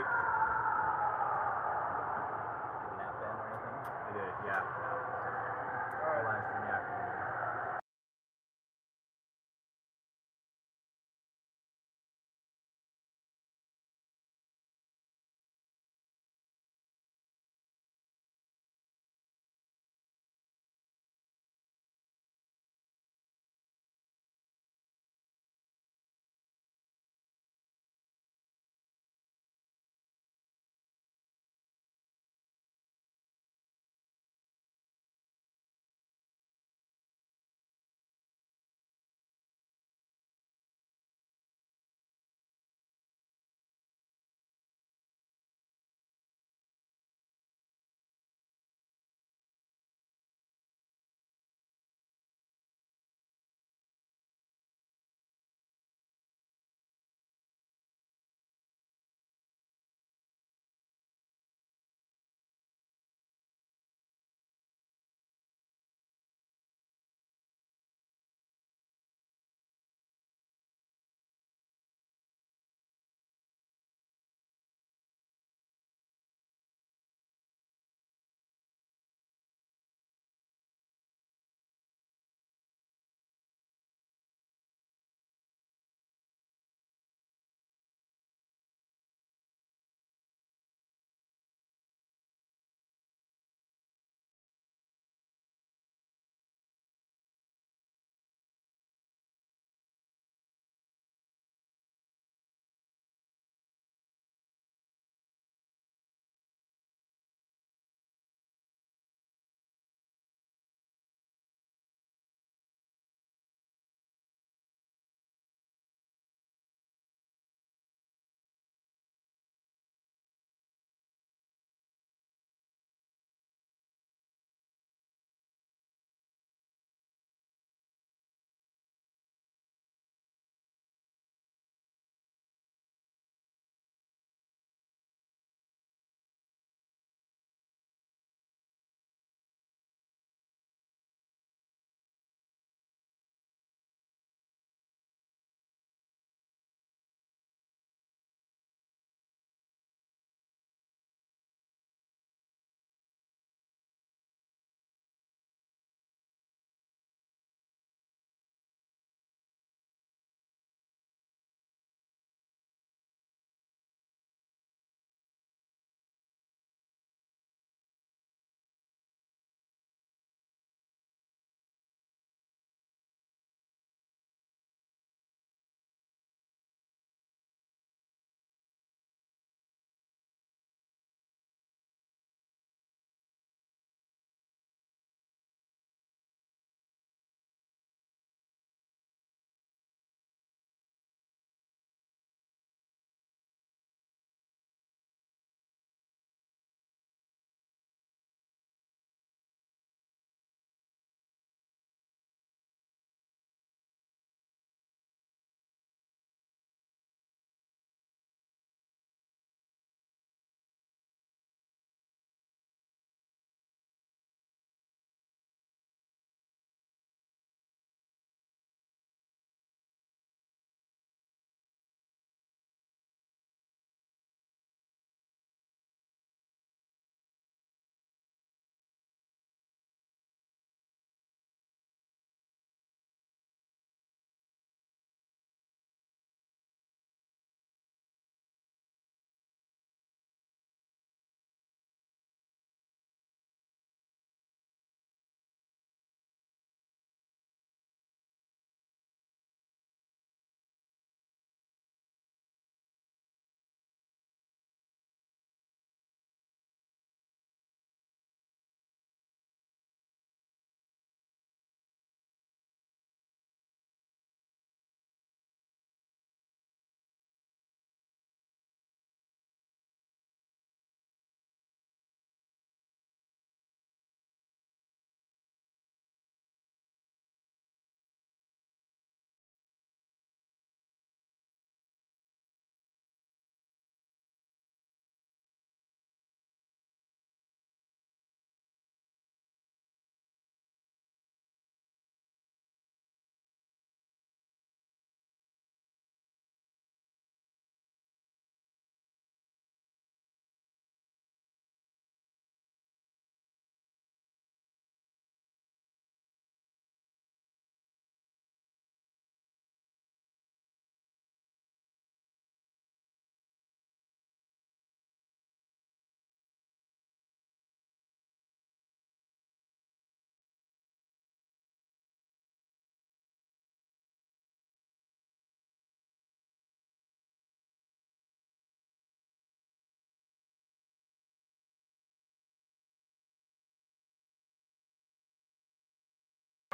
break? Like nap in or anything? I did, yeah. All right. Live stream, yeah.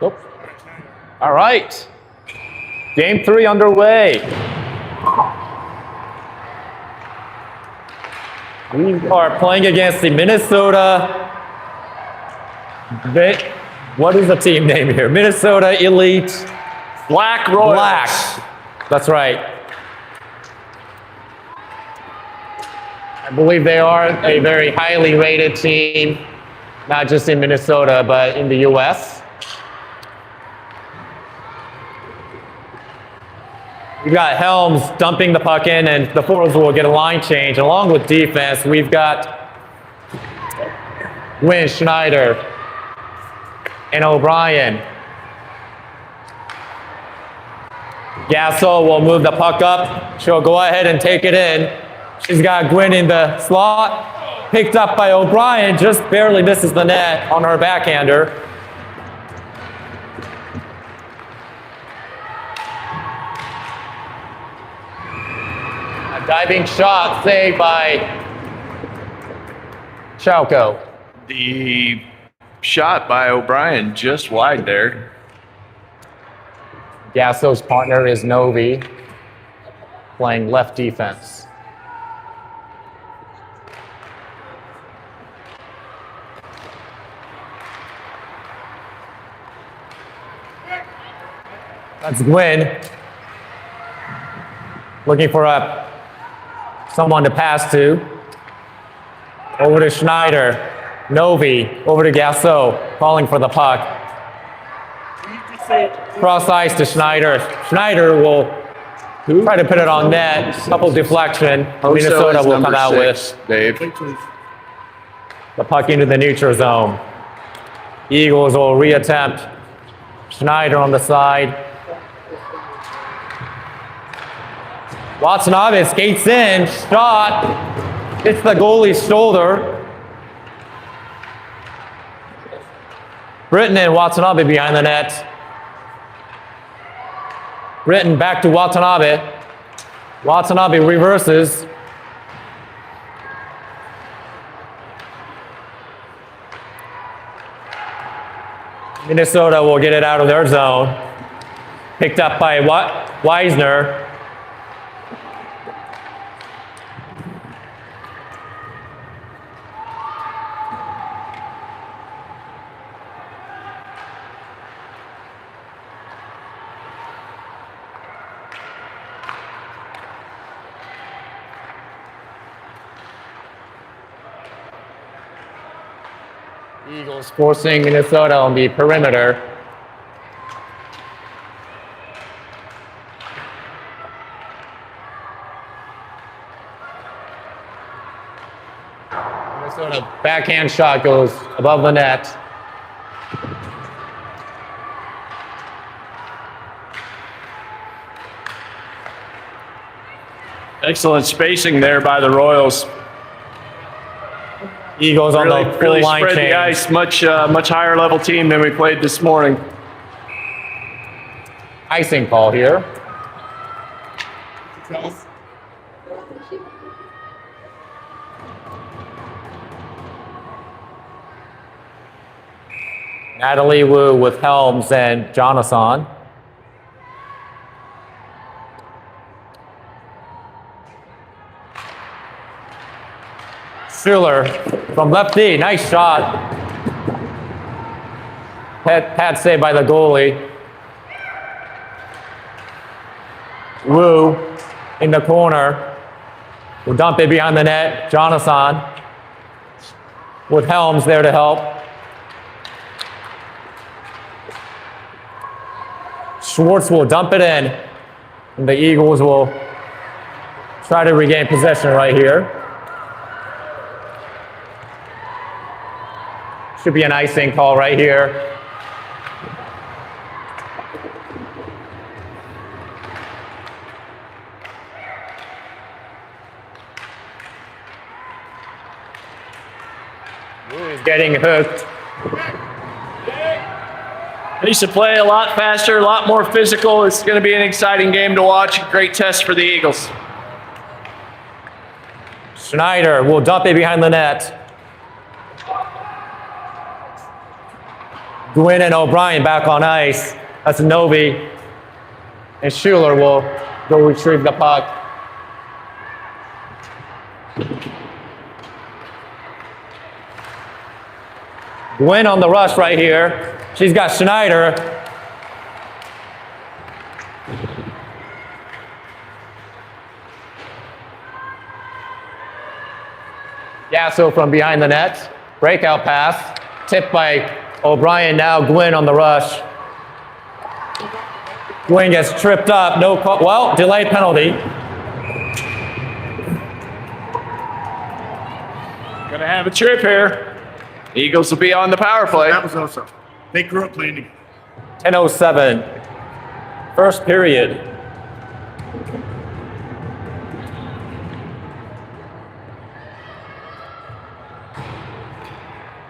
Nope. All right. Game 3 underway. We are playing against the Minnesota. What is the team name here? Minnesota Elite Black Royals. Black. That's right. I believe they are a very highly rated team, not just in Minnesota, but in the U.S. We've got Helms dumping the puck in, and the forwards will get a line change. Along with defense, we've got Wynn, Schneider, and O'Brien. Gasso will move the puck up. She'll go ahead and take it in. She's got Gwynn in the slot. Picked up by O'Brien, just barely misses the net on her backhander. A diving shot saved by Chalco. The shot by O'Brien just wide there. Gasso's partner is Novi, playing left defense. That's Gwynn. Looking for someone to pass to. Over to Schneider. Novi, over to Gasso, calling for the puck. Cross ice to Schneider. Schneider will try to put it on net. Couple deflection. Minnesota will come out with Dave. the puck into the neutral zone. Eagles will reattempt. Schneider on the side. Watanabe skates in. Shot. Hits the goalie's shoulder. Britton and Watanabe behind the net. Britton back to Watanabe. Watanabe reverses. Minnesota will get it out of their zone. Picked up by Weisner. Eagles forcing Minnesota on the perimeter. Minnesota backhand shot goes above the net. Excellent spacing there by the Royals. Eagles on the full really line spread change. the ice. Much higher level team than we played this morning. Icing call here. Natalie Wu with Helms and Jonathan. Schiller from lefty, nice shot. Pad saved by the goalie. Wu in the corner. Will dump it behind the net. Jonathan with Helms there to help. Schwartz will dump it in. And the Eagles will try to regain possession right here. Should be an icing call right here. He's getting hooked. Needs to play a lot faster, a lot more physical. It's going to be an exciting game to watch. Great test for the Eagles. Schneider will dump it behind the net. Gwynn and O'Brien back on ice. That's Novi. And Schuler will go retrieve the puck. Gwynn on the rush right here. She's got Schneider. Gasso from behind the net. Breakout pass. Tipped by O'Brien now. Gwynn on the rush. Gwynn gets tripped up. No call. Well, delayed penalty. Gonna have a trip here. Eagles will be on the power play. That was also. They grew up playing together. 10:07. First period.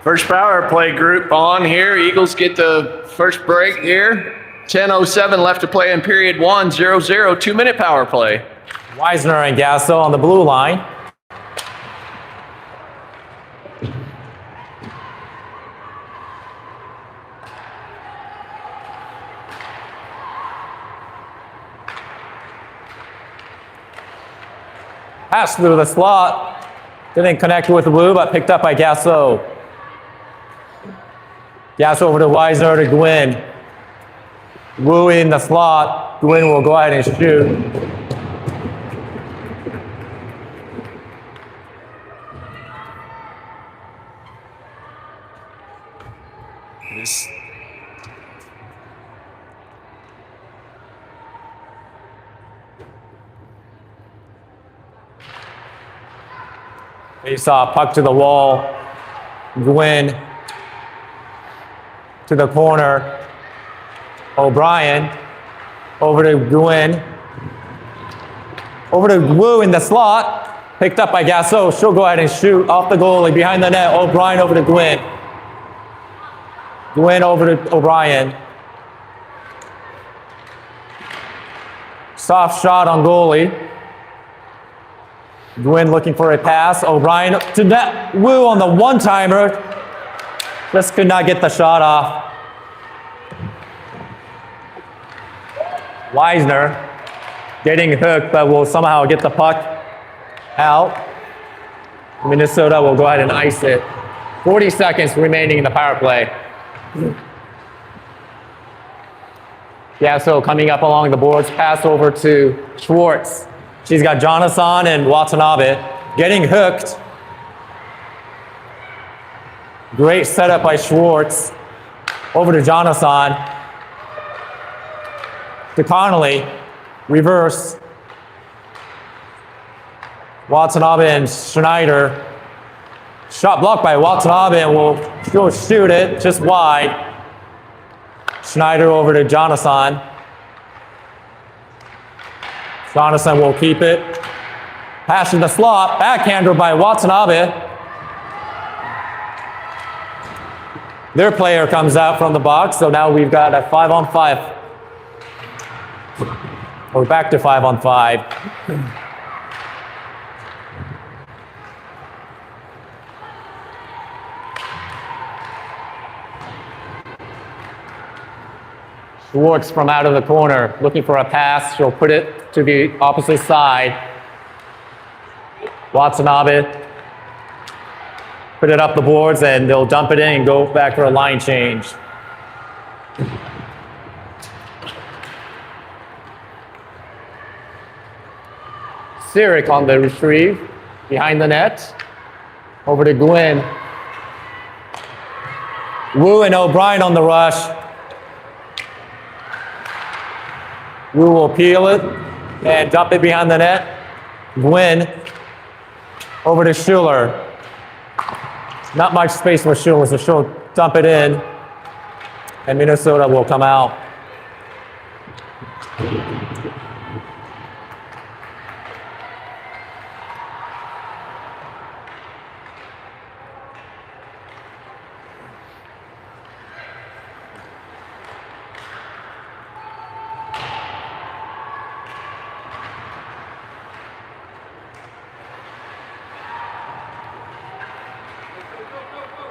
First power play group on here. Eagles get the first break here. 10:07 left to play in period 1, 0-0, 2-minute power play. Weisner and Gasso on the blue line. Pass through the slot. Didn't connect with the blue, but picked up by Gasso. Gasso over to Weisner to Gwynn. Wu in the slot. Gwynn will go ahead and shoot. This Face off, puck to the wall. Gwynn to the corner. O'Brien over to Gwynn. Over to Wu in the slot. Picked up by Gasso. She'll go ahead and shoot off the goalie behind the net. O'Brien over to Gwynn. Gwynn over to O'Brien. Soft shot on goalie. Gwynn looking for a pass. O'Brien to net. Wu on the one-timer. Just could not get the shot off. Weisner getting hooked, but will somehow get the puck out. Minnesota will go ahead and ice it. 40 seconds remaining in the power play. Gasso coming up along the boards. Pass over to Schwartz. She's got Jonathan and Watanabe getting hooked. Great setup by Schwartz. Over to Jonathan. To Connolly. Reverse. Watanabe and Schneider. Shot blocked by Watanabe and will go shoot it just wide. Schneider over to Jonathan. Jonathan will keep it. Pass in the slot. Backhander by Watanabe. Their player comes out from the box, so now we've got a 5-on-5. We're back to 5-on-5. Schwartz from out of the corner, looking for a pass. She'll put it to the opposite side. Watanabe put it up the boards, and they'll dump it in and go back for a line change. Sirik on the retrieve, behind the net. Over to Gwynn. Wu and O'Brien on the rush. Wu will peel it and dump it behind the net. Gwynn over to Schuler. Not much space for Schuler, so she'll dump it in. And Minnesota will come out.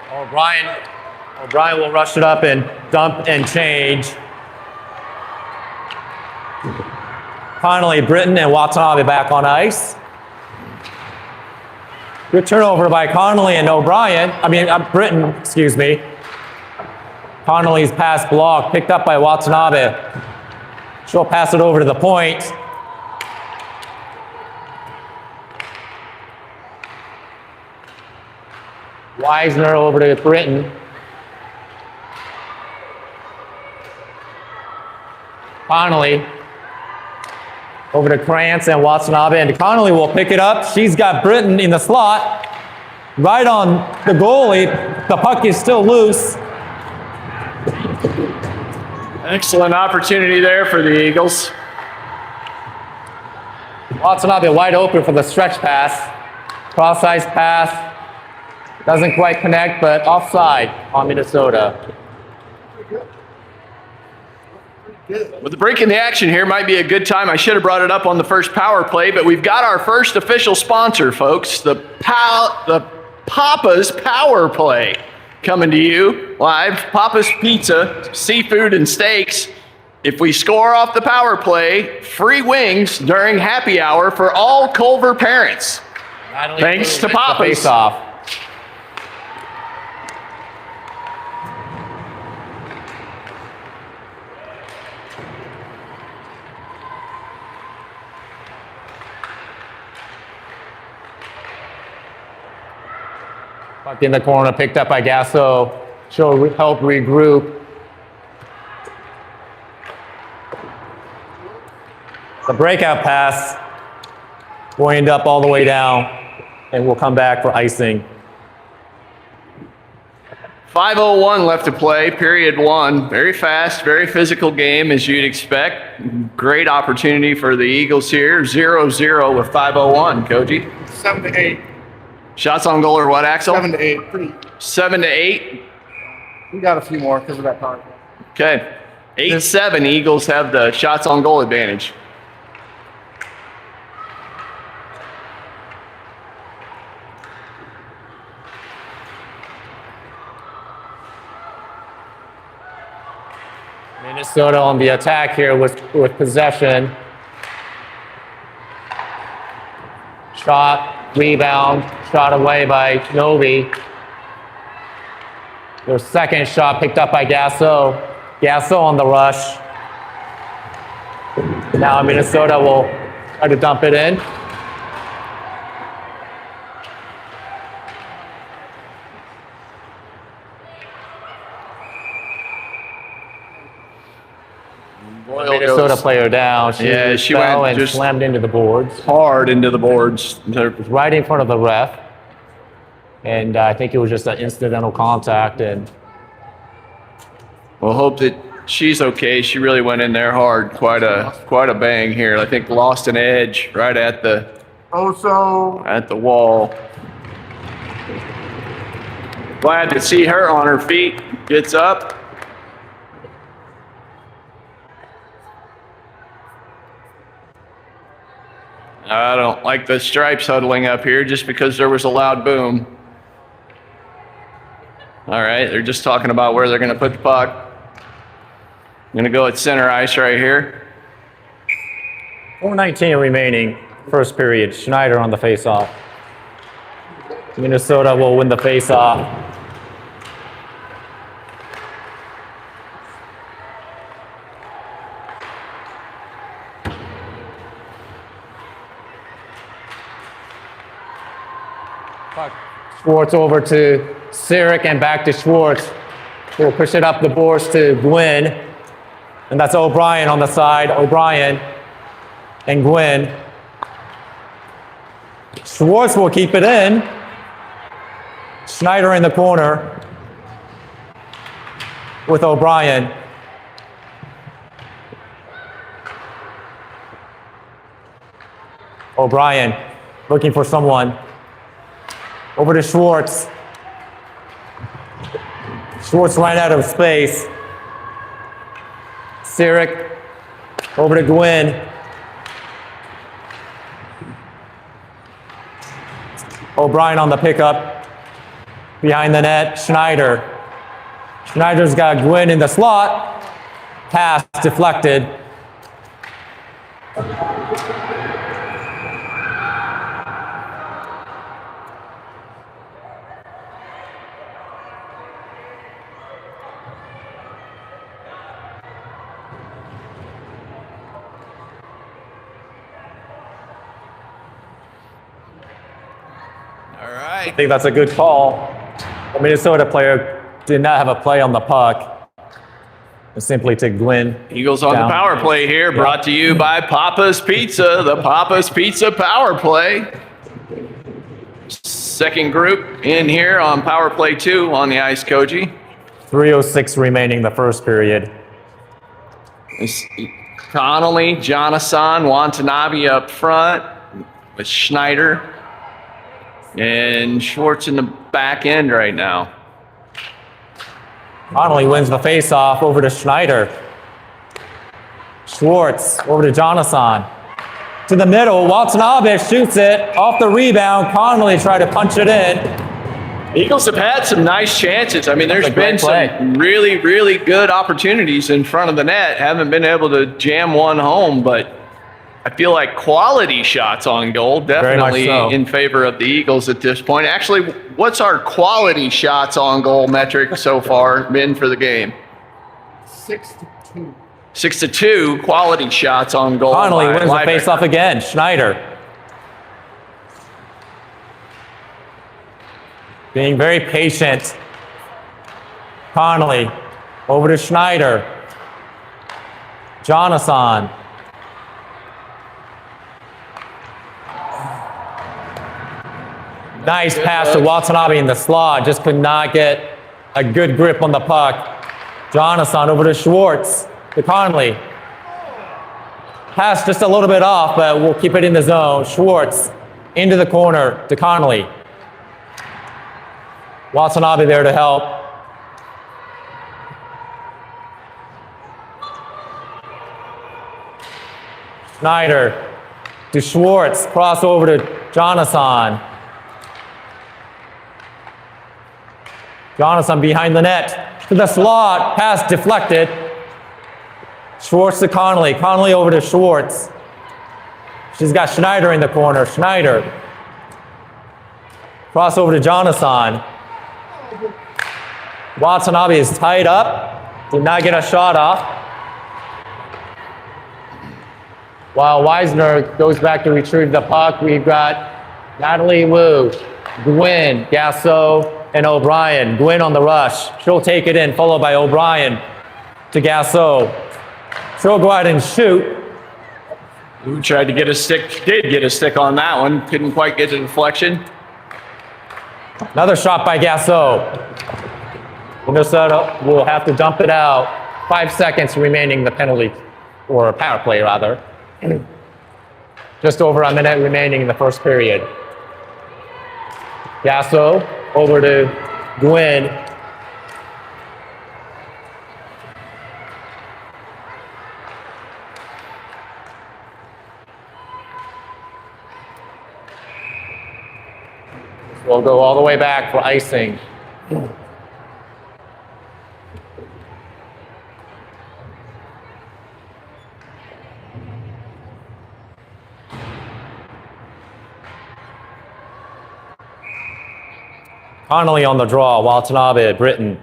O'Brien O'Brien will rush it up and dump and change. Finally, Britton and Watanabe back on ice. Good turnover by Connolly and O'Brien. Britton, excuse me. Connolly's pass blocked, picked up by Watanabe. She'll pass it over to the point. Weisner over to Britton. Connolly over to Krantz and Watanabe, and Connolly will pick it up. She's got Britton in the slot, right on the goalie. The puck is still loose. Excellent opportunity there for the Eagles. Watanabe wide open for the stretch pass. Cross-ice pass. Doesn't quite connect, but offside on Minnesota. With the break in the action here, might be a good time. I should have brought it up on the first power play, but we've got our first official sponsor, folks. The Papa's Power Play coming to you live. Papa's Pizza, seafood and steaks. If we score off the power play, free wings during happy hour for all Culver parents. Thanks to Papa's. Face-off. Puck in the corner, picked up by Gasso. She'll help regroup. The breakout pass will end up all the way down, and we'll come back for icing. 5:01 left to play, period one. Very fast, very physical game as you'd expect. Great opportunity for the Eagles here. 0-0 with 5:01, Koji. 7 to 8. Shots on goal or what, Axel? 7 to 8. Pretty. 7 to 8. We got a few more because of that power. Okay. 8-7, Eagles have the shots on goal advantage. Minnesota on the attack here with possession. Shot, rebound, shot away by Novi. Their second shot picked up by Gasso. Gasso on the rush. Now Minnesota will try to dump it in. Minnesota player down. She fell went and just slammed into the boards. hard into the boards. Right in front of the ref. And I think it was just an incidental contact. And We'll hope that she's okay. She really went in there hard. Quite a bang here. I think lost an edge right at the wall. Glad to see her on her feet. Gets up. I don't like the Stripes huddling up here just because there was a loud boom. All right, they're just talking about where they're going to put the puck. I'm going to go at center ice right here. 4:19 remaining, first period. Schneider on the faceoff. Minnesota will win the faceoff. Schwartz over to Sirik and back to Schwartz. We'll push it up the boards to Gwynn. And that's O'Brien on the side. O'Brien and Gwynn. Schwartz will keep it in. Schneider in the corner with O'Brien. O'Brien looking for someone. Over to Schwartz. Schwartz ran out of space. Sirik over to Gwynn. O'Brien on the pickup. Behind the net, Schneider. Schneider's got Gwynn in the slot. Pass deflected. All right. I think that's a good call. The Minnesota player did not have a play on the puck. It simply to Gwynn. Eagles on down. the power play here, brought to you by Papa's Pizza, the Papa's Pizza power play. Second group in here on power play 2 on the ice, Koji. 3:06 remaining the first period. It's Connolly, Jonathan, Watanabe up front with Schneider and Schwartz in the back end right now. Connolly wins the faceoff over to Schneider. Schwartz over to Jonathan. To the middle, Watanabe shoots it off the rebound. Connolly tried to punch it in. Eagles have had some nice chances. I mean, there's That's a great been play. some really, really good opportunities in front of the net. Haven't been able to jam one home, but I feel like quality shots on goal definitely so. in favor of the Eagles at this point. Actually, what's our quality shots on goal metric so far been for the game? 6-2. 6-2 quality shots on goal. Connolly by wins the Leibniz. faceoff again. Schneider. Being very patient. Connolly over to Schneider. Jonathan. Nice pass to Watanabe in the slot. Just could not get a good grip on the puck. Jonathan over to Schwartz. To Connolly. Pass just a little bit off, but we'll keep it in the zone. Schwartz into the corner to Connolly. Watanabe there to help. Schneider to Schwartz. Cross over to Jonathan. Jonathan behind the net. To the slot. Pass deflected. Schwartz to Connolly. Connolly over to Schwartz. She's got Schneider in the corner. Schneider. Cross over to Jonathan. Watanabe is tied up. Did not get a shot off. While Weisner goes back to retrieve the puck, we've got Natalie Wu, Gwynn, Gasso, and O'Brien. Gwynn on the rush. She'll take it in, followed by O'Brien to Gasso. She'll go out and shoot. Who tried to get a stick, did get a stick on that one. Couldn't quite get the deflection. Another shot by Gasso. Minnesota will have to dump it out. 5 seconds remaining the penalty, or power play rather. Just over a minute remaining in the first period. Gasso over to Gwynn. We'll go all the way back for icing. Connolly on the draw, Watanabe, Britton,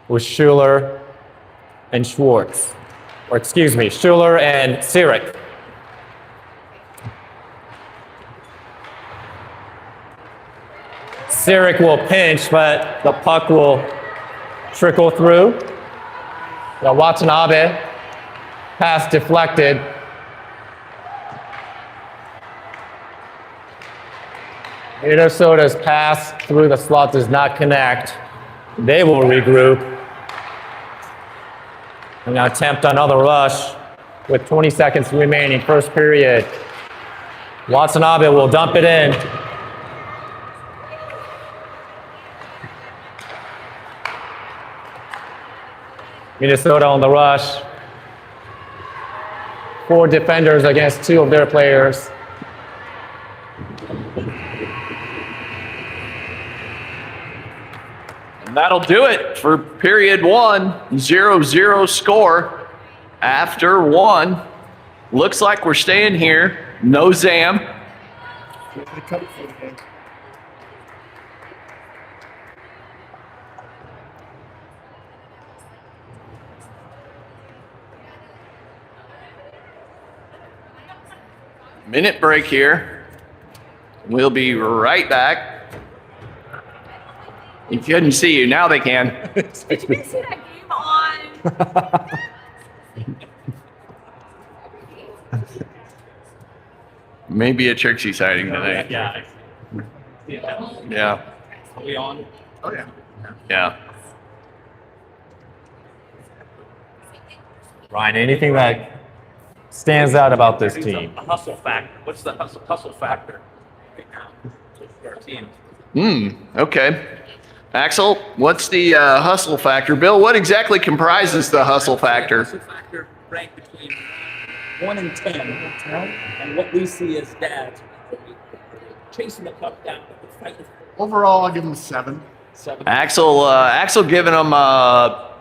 with Schuler and Schwartz. Or excuse me, Schuler and Sirik. Sirik will pinch, but the puck will trickle through. Now Watanabe, pass deflected. Minnesota's pass through the slot does not connect. They will regroup. And now attempt another rush with 20 seconds remaining, first period. Watanabe will dump it in. Minnesota on the rush. 4 defenders against 2 of their players. And that'll do it for period 1, 0-0 score after 1. Looks like we're staying here. No Zam. Minute break here. We'll be right back. You couldn't see you, now they can. Did you guys see that game on? Maybe a Trixie sighting today. Yeah. Yeah. Are we on? Oh, yeah. Yeah. Ryan, anything that stands out about this team? A hustle factor. What's the hustle factor right now for our team? Okay. Axel, what's the hustle factor? Bill, what exactly comprises the hustle factor? Hustle factor ranked between 1 and 10, and what we see as dads chasing the puck down, fighting Overall, I'll give him a 7. 7. Axel giving them a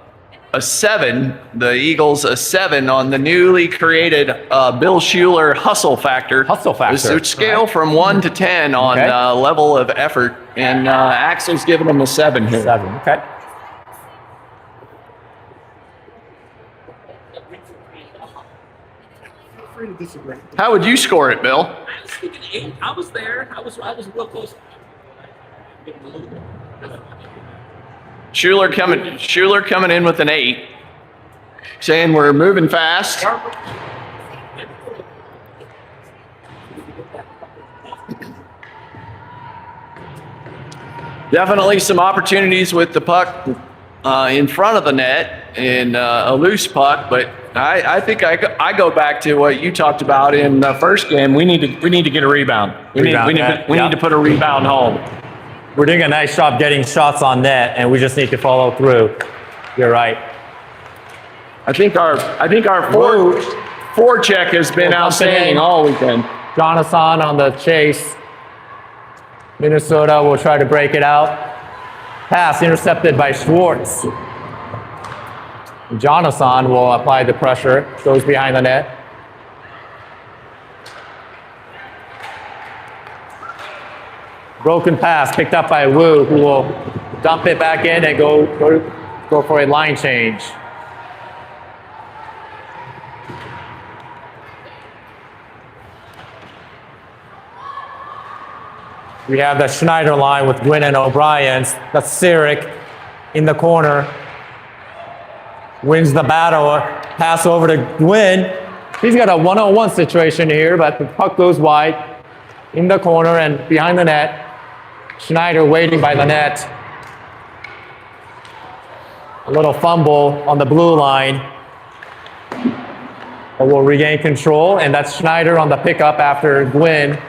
7. The Eagles a 7 on the newly created Bill Schuler hustle factor. Hustle factor. It's scale from 1 to 10 on Okay. level of effort, and Axel's giving them a 7 here. 7. Okay. Feel free to disagree. How would you score it, Bill? I was thinking 8. I was there. I was real close. Schuler coming in with an 8, saying we're moving fast. Definitely some opportunities with the puck in front of the net and a loose puck, but I think I go back to what you talked about in the first game. We need to get a rebound. We need to put a rebound home. We're doing a nice job getting shots on net, and we just need to follow through. You're right. I think our forecheck has been outstanding all weekend. Jonathan on the chase. Minnesota will try to break it out. Pass intercepted by Schwartz. Jonathan will apply the pressure. Goes behind the net. Broken pass picked up by Wu, who will dump it back in and go for a line change. We have the Schneider line with Gwynn and O'Brien. That's Sirik in the corner. Wins the battle. Pass over to Gwynn. He's got a one-on-one situation here, but the puck goes wide in the corner and behind the net. Schneider waiting by the net. A little fumble on the blue line. But we'll regain control, and that's Schneider on the pickup after Gwynn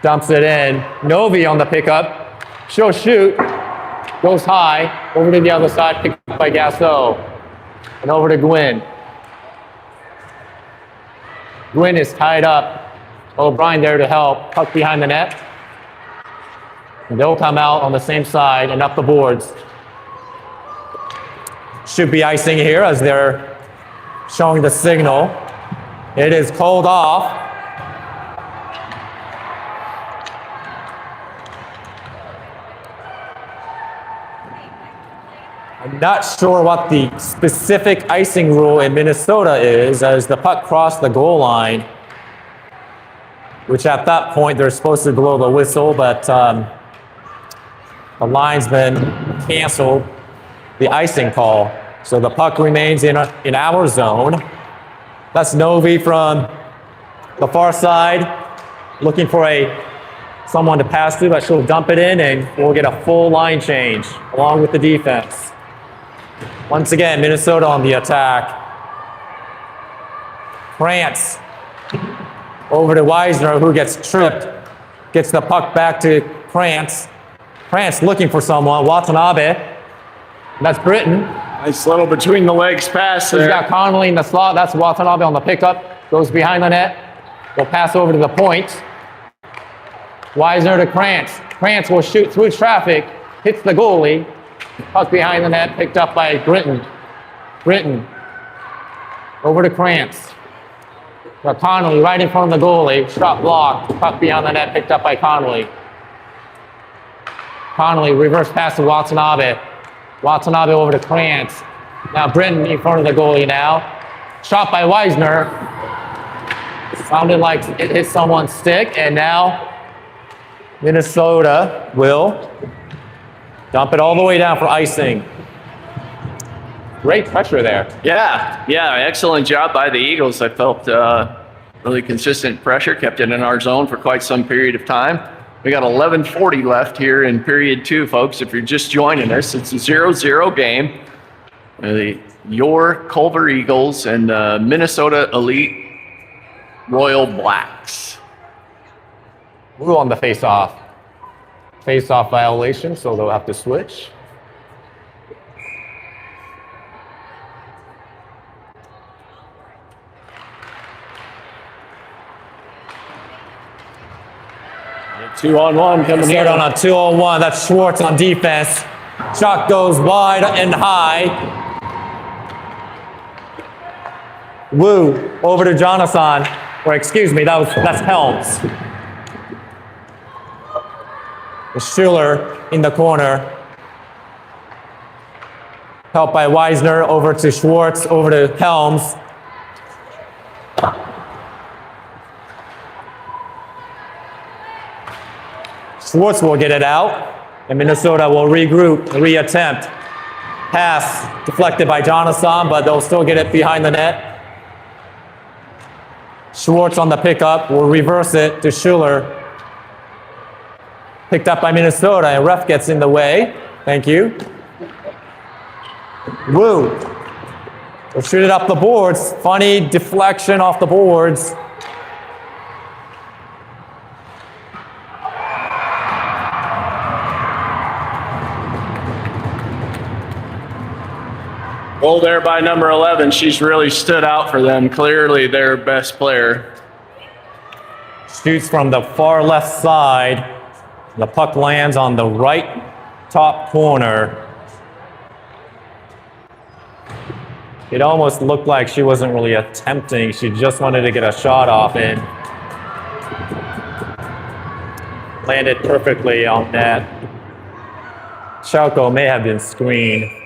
dumps it in. Novi on the pickup. She'll shoot. Goes high. Over to the other side, picked up by Gasso. And over to Gwynn. Gwynn is tied up. O'Brien there to help. Puck behind the net. And they'll come out on the same side and up the boards. Should be icing here as they're showing the signal. It is called off. I'm not sure what the specific icing rule in Minnesota is as the puck crossed the goal line, which at that point they're supposed to blow the whistle, but the linesman canceled the icing call. So the puck remains in our zone. That's Novi from the far side, looking for someone to pass to, but she'll dump it in and we'll get a full line change along with the defense. Once again, Minnesota on the attack. France over to Weisner, who gets tripped, gets the puck back to France. France looking for someone, Watanabe. That's Britain. Nice little between the legs pass He's there. got Connolly in the slot. That's Watanabe on the pickup. Goes behind the net. Will pass over to the point. Weisner to Krantz. Krantz will shoot through traffic. hits the goalie. Puck behind the net, picked up by Britton. Britton over to Krantz. Connolly right in front of the goalie. Shot blocked. Puck behind the net, picked up by Connolly. Connolly reverse pass to Watanabe. Watanabe over to Krantz. Now Britton in front of the goalie now. Shot by Weisner. Sounded like it hit someone's stick, and now Minnesota will dump it all the way down for icing. Great pressure there. Yeah, excellent job by the Eagles. I felt really consistent pressure, kept it in our zone for quite some period of time. We got 11:40 left here in period 2, folks. If you're just joining us, it's a 0-0 game. Your Culver Eagles and Minnesota Elite Royal Blacks. We're on the face-off. Face-off violation, so they'll have to switch. Two-on-one coming Start here. on a 2-on-1. That's Schwartz on defense. Shot goes wide and high. Wu over to Jonathan. Or excuse me, that's Helms. Schuler in the corner. Helped by Weisner over to Schwartz, over to Helms. Schwartz will get it out, and Minnesota will regroup, reattempt. Pass deflected by Jonathan, but they'll still get it behind the net. Schwartz on the pickup will reverse it to Schuler. Picked up by Minnesota, and ref gets in the way. Thank you. Wu will shoot it up the boards. Funny deflection off the boards. Goal there by number 11. She's really stood out for them. Clearly their best player. Shoots from the far left side. The puck lands on the right top corner. It almost looked like she wasn't really attempting. She just wanted to get a shot off and landed perfectly on net. Chalco may have been screened.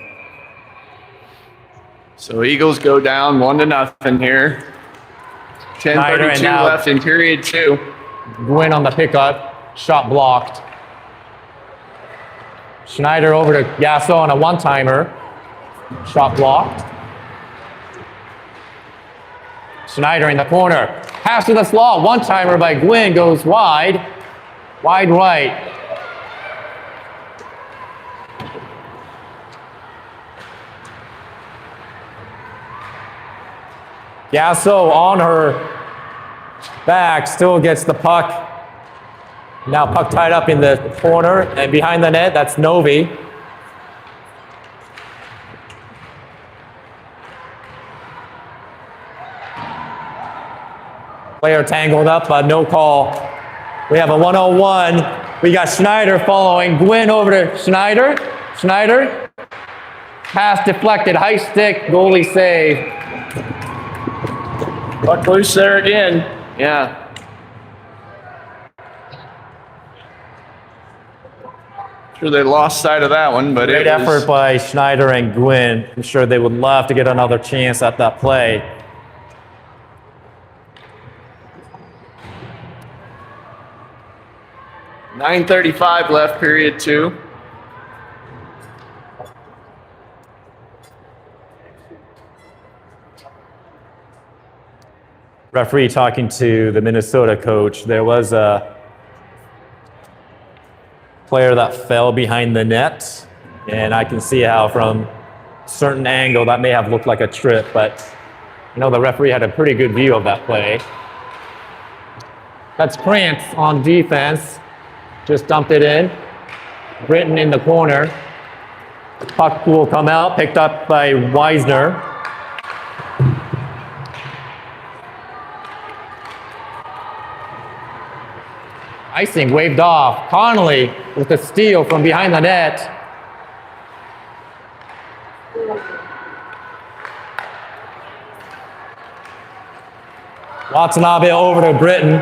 So Eagles go down 1-0 here. 10:32 now. left in period 2. Gwynn on the pickup. Shot blocked. Schneider over to Gasso on a one-timer. Shot blocked. Schneider in the corner. Pass to the slot. One-timer by Gwynn goes wide. Wide right. Gasso on her back still gets the puck. Now puck tied up in the corner and behind the net, that's Novi. Player tangled up, but no call. We have a 1-on-1. We got Schneider following. Gwynn over to Schneider. Schneider. Pass deflected, high stick, goalie save. Puck loose there again. Yeah. Sure they lost sight of that one, but Great it was effort by Schneider and Gwynn. I'm sure they would love to get another chance at that play. .935 left, period 2. Referee talking to the Minnesota coach. There was a player that fell behind the net, and I can see how from a certain angle that may have looked like a trip, but you know the referee had a pretty good view of that play. That's Krantz on defense. Just dumped it in. Britton in the corner. Puck will come out, picked up by Weisner. Icing waved off. Connolly with a steal from behind the net. Watanabe over to Britton.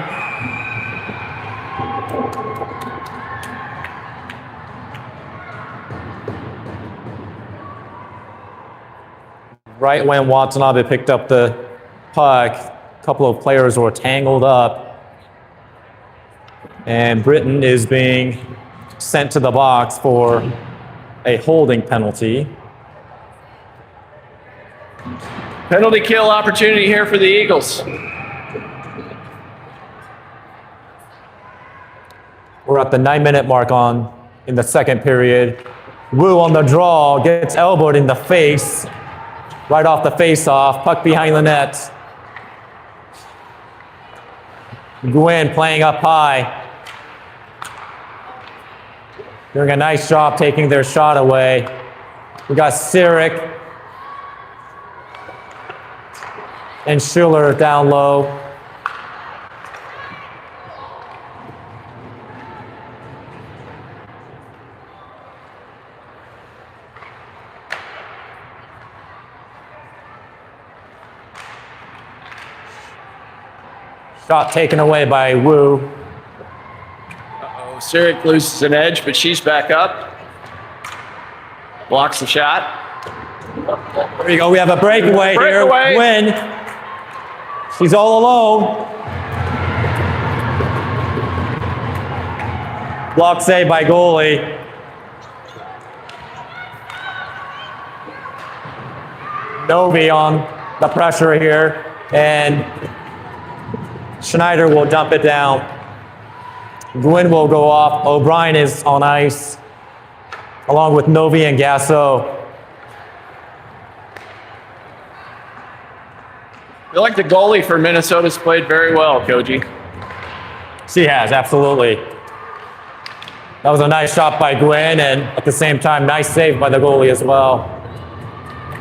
Right when Watanabe picked up the puck, a couple of players were tangled up. And Britton is being sent to the box for a holding penalty. Penalty kill opportunity here for the Eagles. We're at the 9-minute mark in the second period. Wu on the draw, gets elbowed in the face. Right off the face-off, puck behind the net. Gwynn playing up high. Doing a nice job taking their shot away. We got Sirik and Schuler down low. Shot taken away by Wu. Sirik loses an edge, but she's back up. Blocks the shot. There we go. We have a breakaway here. Breakaway. Gwynn. She's all alone. Block save by goalie. Novi on the pressure here, and Schneider will dump it down. Gwynn will go off. O'Brien is on ice, along with Novi and Gasso. I feel like the goalie for Minnesota's played very well, Koji. She has, absolutely. That was a nice shot by Gwynn, and at the same time, nice save by the goalie as well.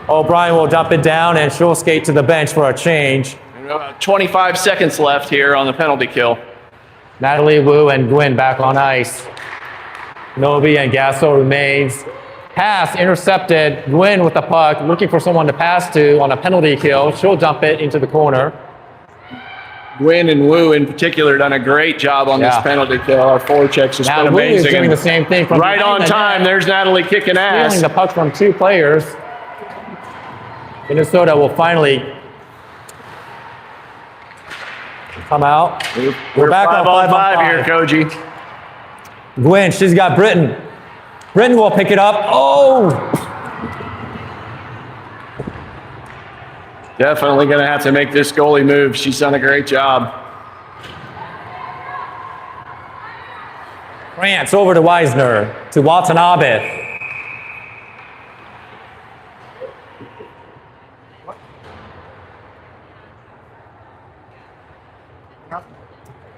O'Brien will dump it down, and she'll skate to the bench for a change. 25 seconds left here on the penalty kill. Natalie Wu and Gwynn back on ice. Novi and Gasso remains. Pass intercepted. Gwynn with the puck, looking for someone to pass to on a penalty kill. She'll dump it into the corner. Gwynn and Wu in particular done a great job on this penalty kill. Our forechecks has Now been Wu amazing. is doing the same thing from right on time. There's Natalie kicking ass. Stealing the puck from two players. Minnesota will finally come out. We're back on 5-on-5 here, 5-on-5. Koji. Gwynn, she's got Britton. Britton will pick it up. Oh! Definitely going to have to make this goalie move. She's done a great job. France over to Weisner, to Watanabe.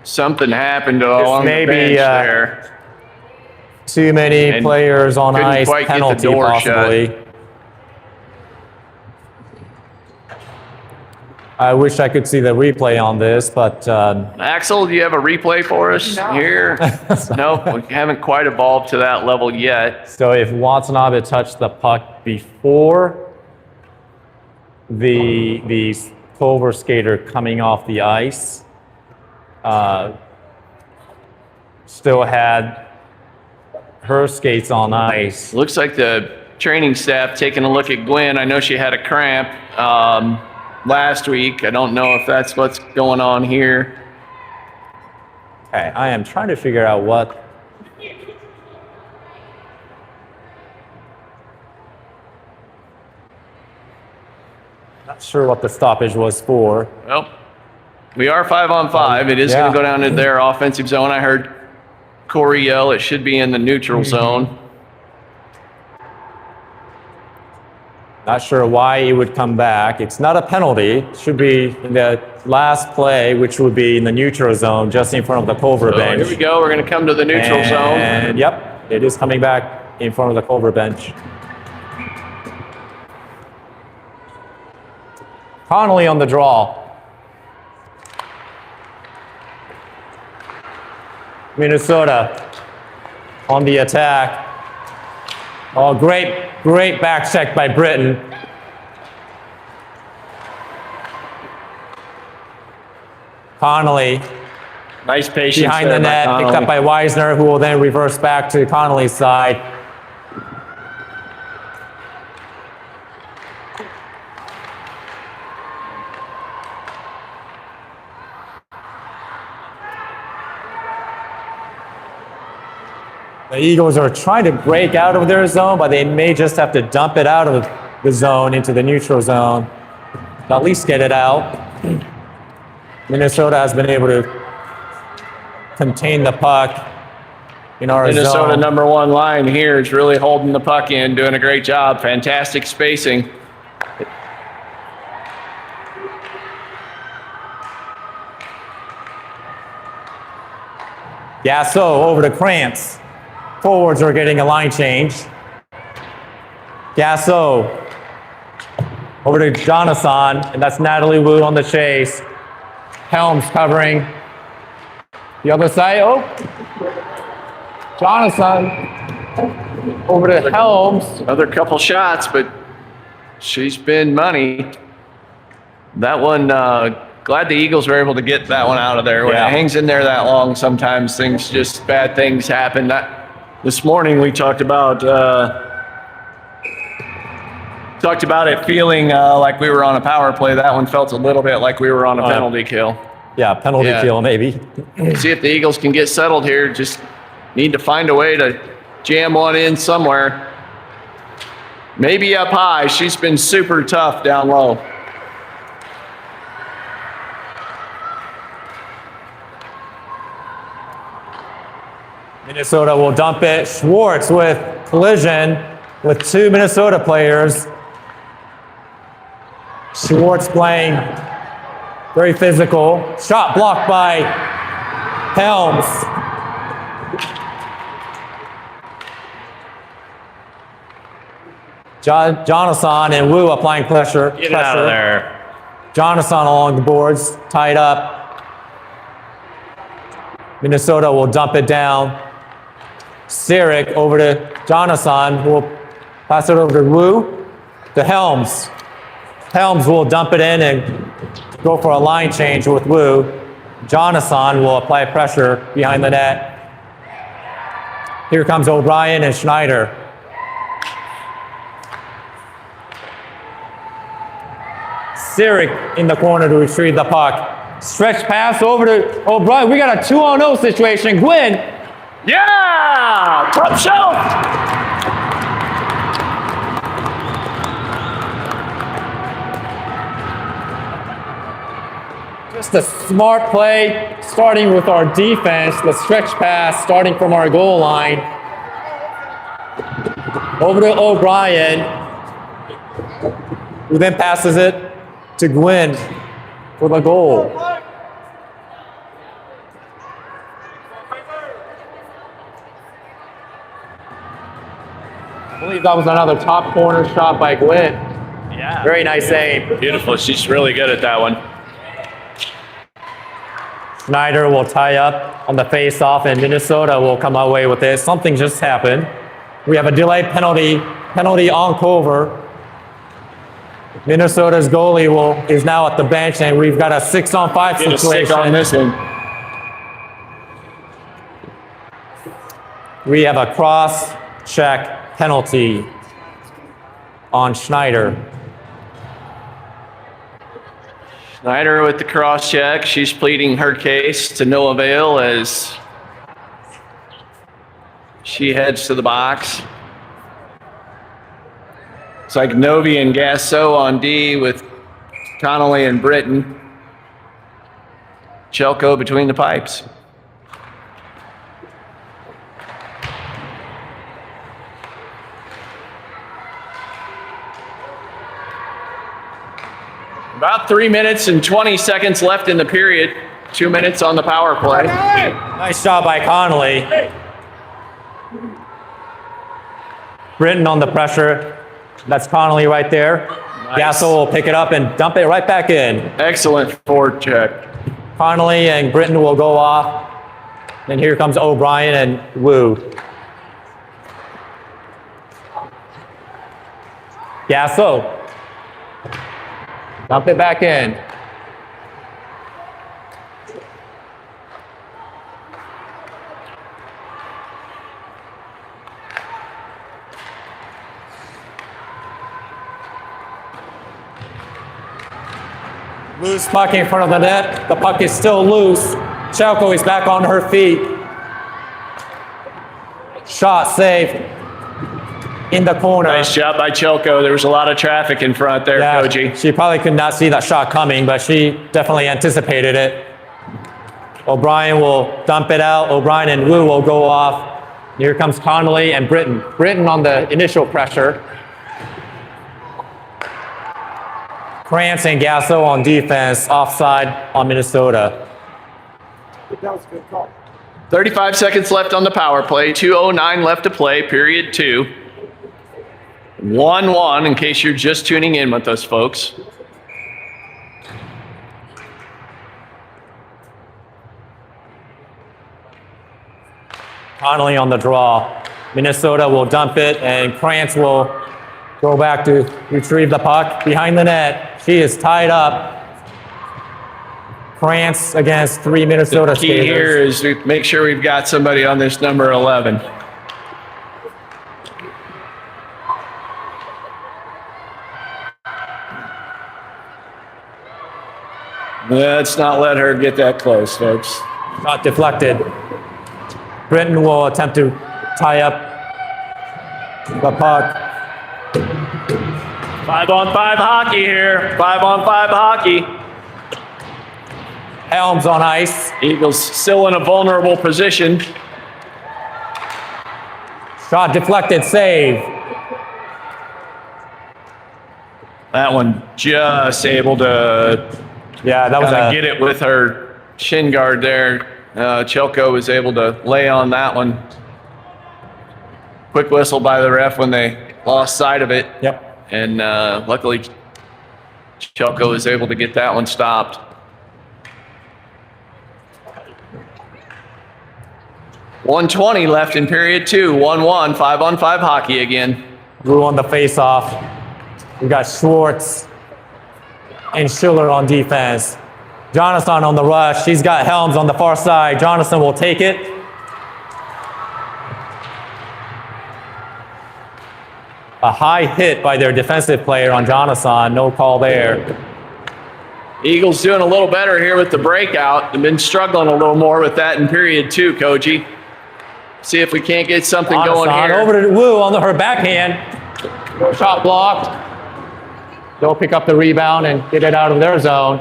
Something happened along the maybe, bench there. Too many And players on couldn't ice, quite get the penalty door possibly. shut. I wish I could see the replay on this, but Axel, do you have a replay for us here? Nope, we haven't quite evolved to that level yet. so if Watanabe touched the puck before the Culver skater coming off the ice, still had her skates on ice. Looks like the training staff taking a look at Gwen. I know she had a cramp last week. I don't know if that's what's going on here. Okay, I am trying to figure out what. Not sure what the stoppage was for. Well, we are 5-on-5. It is going to go down to their offensive zone. I heard Corey yell it should be in the neutral zone. Not sure why it would come back. It's not a penalty. It should be in the last play, which would be in the neutral zone, just in front of the Culver So bench. here we go. We're going to come to the neutral zone. And yep, it is coming back in front of the Culver bench. Connolly on the draw. Minnesota on the attack. Oh, great back check by Britain. Connolly Nice patience behind there the by net, picked Connolly. up by Weisner, who will then reverse back to Connolly's side. The Eagles are trying to break out of their zone, but they may just have to dump it out of the zone into the neutral zone to at least get it out. Minnesota has been able to contain the puck in our Minnesota zone. number one line here is really holding the puck in, doing a great job. Fantastic spacing. Gasso over to Krantz. Forwards are getting a line change. Gasso over to Jonathan, and that's Natalie Wu on the chase. Helms covering the other side. Oh, Jonathan over to Helms. Another couple shots, but she's been money. That one, glad the Eagles were able to get that one out of there. When Yeah. it hangs in there that long, sometimes bad things happen. This morning we talked about it feeling like we were on a power play. That one felt a little bit like we were on a penalty kill. Yeah, penalty Yeah. kill maybe. See if the Eagles can get settled here. Just need to find a way to jam one in somewhere. Maybe up high. She's been super tough down low. Minnesota will dump it. Schwartz with collision with two Minnesota players. Schwartz playing very physical. Shot blocked by Helms. Jonathan and Wu applying pressure. Get it out of there. Jonathan along the boards, tied up. Minnesota will dump it down. Sirik over to Jonathan, who will pass it over to Wu, to Helms. Helms will dump it in and go for a line change with Wu. Jonathan will apply pressure behind the net. Here comes O'Brien and Schneider. Sirik in the corner to retrieve the puck. Stretch pass over to O'Brien. We got a 2-on-0 situation. Gwynn. Yeah! Top shelf! Just a smart play, starting with our defense. The stretch pass, starting from our goal line. Over to O'Brien, who then passes it to Gwynn for the goal. I believe that was another top corner shot by Gwynn. Yeah. Very nice aim. Beautiful. She's really good at that one. Schneider will tie up on the face-off, and Minnesota will come away with it. Something just happened. We have a delayed penalty on Culver. Minnesota's goalie is now at the bench, and we've got a 6-on-5 Get a situation. stick on this one. We have a cross-check penalty on Schneider. Schneider with the cross check. She's pleading her case to no avail as she heads to the box. It's like Novi and Gasso on D with Connolly and Britton. Chelko between the pipes. About 3 minutes and 20 seconds left in the period. 2 minutes on the power play. Nice job by Connolly. Britton on the pressure. That's Connolly right there. Nice. Gasso will pick it up and dump it right back in. Excellent forward check. Connolly and Britton will go off. And here comes O'Brien and Wu. Gasso. Dump it back in. Loose puck in front of the net. The puck is still loose. Chelko is back on her feet. Shot saved in the corner. Nice job by Chelko. There was a lot of traffic in front there, Yeah, Koji. she probably could not see that shot coming, but she definitely anticipated it. O'Brien will dump it out. O'Brien and Wu will go off. Here comes Connolly and Britton. Britton on the initial pressure. Krantz and Gasso on defense, offside on Minnesota. That was a good call. 35 seconds left on the power play. 2:09 left to play, period 2. 1-1 in case you're just tuning in with us, folks. Connolly on the draw. Minnesota will dump it, and Krantz will go back to retrieve the puck behind the net. She is tied up. France against 3 Minnesota The key here skaters. is we make sure we've got somebody on this number 11. Let's not let her get that close, folks. Shot deflected. Britton will attempt to tie up the puck. 5-on-5 hockey here. 5-on-5 hockey. Helms on ice. Eagles still in a vulnerable position. Shot deflected, save. That one just able to Yeah, that was kind of a get it with her shin guard there. Chelko was able to lay on that one. Quick whistle by the ref when they lost sight of it. Yep. And luckily, Chelko was able to get that one stopped. .120 left in period 2. 1-1, 5-on-5 hockey again. Wu on the face-off. We got Schwartz and Schiller on defense. Jonathan on the rush. She's got Helms on the far side. Jonathan will take it. A high hit by their defensive player on Jonathan. No call there. Eagles doing a little better here with the breakout. They've been struggling a little more with that in period 2, Koji. See if we can't get something going Jonathan here. over to Wu on her backhand. Shot blocked. They'll pick up the rebound and get it out of their zone.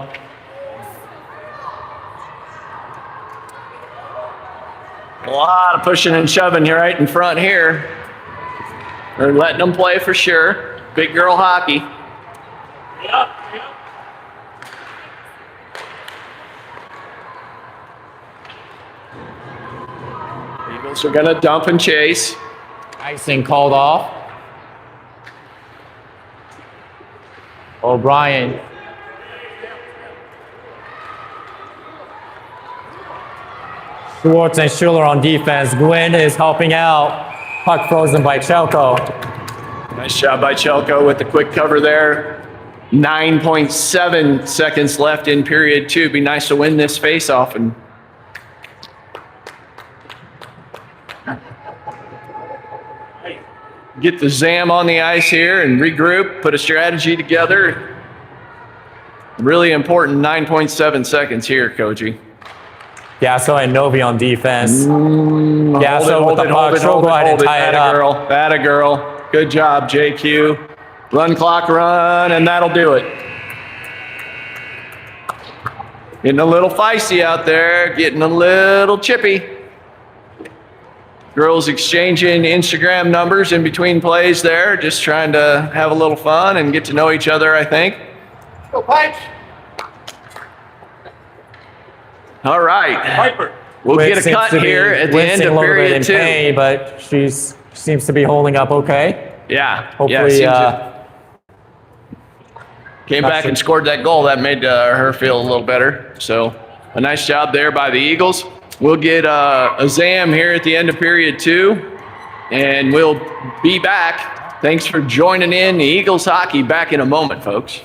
A lot of pushing and shoving here right in front here. They're letting them play for sure. Big girl hockey. Eagles are gonna dump and chase. Icing called off. O'Brien. Schwartz and Schiller on defense. Gwynn is helping out. Puck frozen by Chelko. Nice job by Chelko with the quick cover there. 9.7 seconds left in period 2. Be nice to win this face-off and get the Zam on the ice here and regroup, put a strategy together. Really important 9.7 seconds here, Koji. Gasso and Novi on defense. Gasso Hold with the puck. She'll go ahead and tie it up. Girl. That a girl. Good job, JQ. Run clock run, and that'll do it. Getting a little feisty out there, getting a little chippy. Girls exchanging Instagram numbers in between plays there, just trying to have a little fun and get to know each other, I think. Go punch. All right. Piper. We'll Witt get a seems cut to be here at the end wincing of a little bit period in 2. pain, but she seems to be holding up okay. Yeah. Hopefully, seems to- came back and scored that goal. That made her feel a little better. So a nice job there by the Eagles. We'll get a ZAM here at the end of period 2, and we'll be back. Thanks for joining in the Eagles hockey. Back in a moment, folks.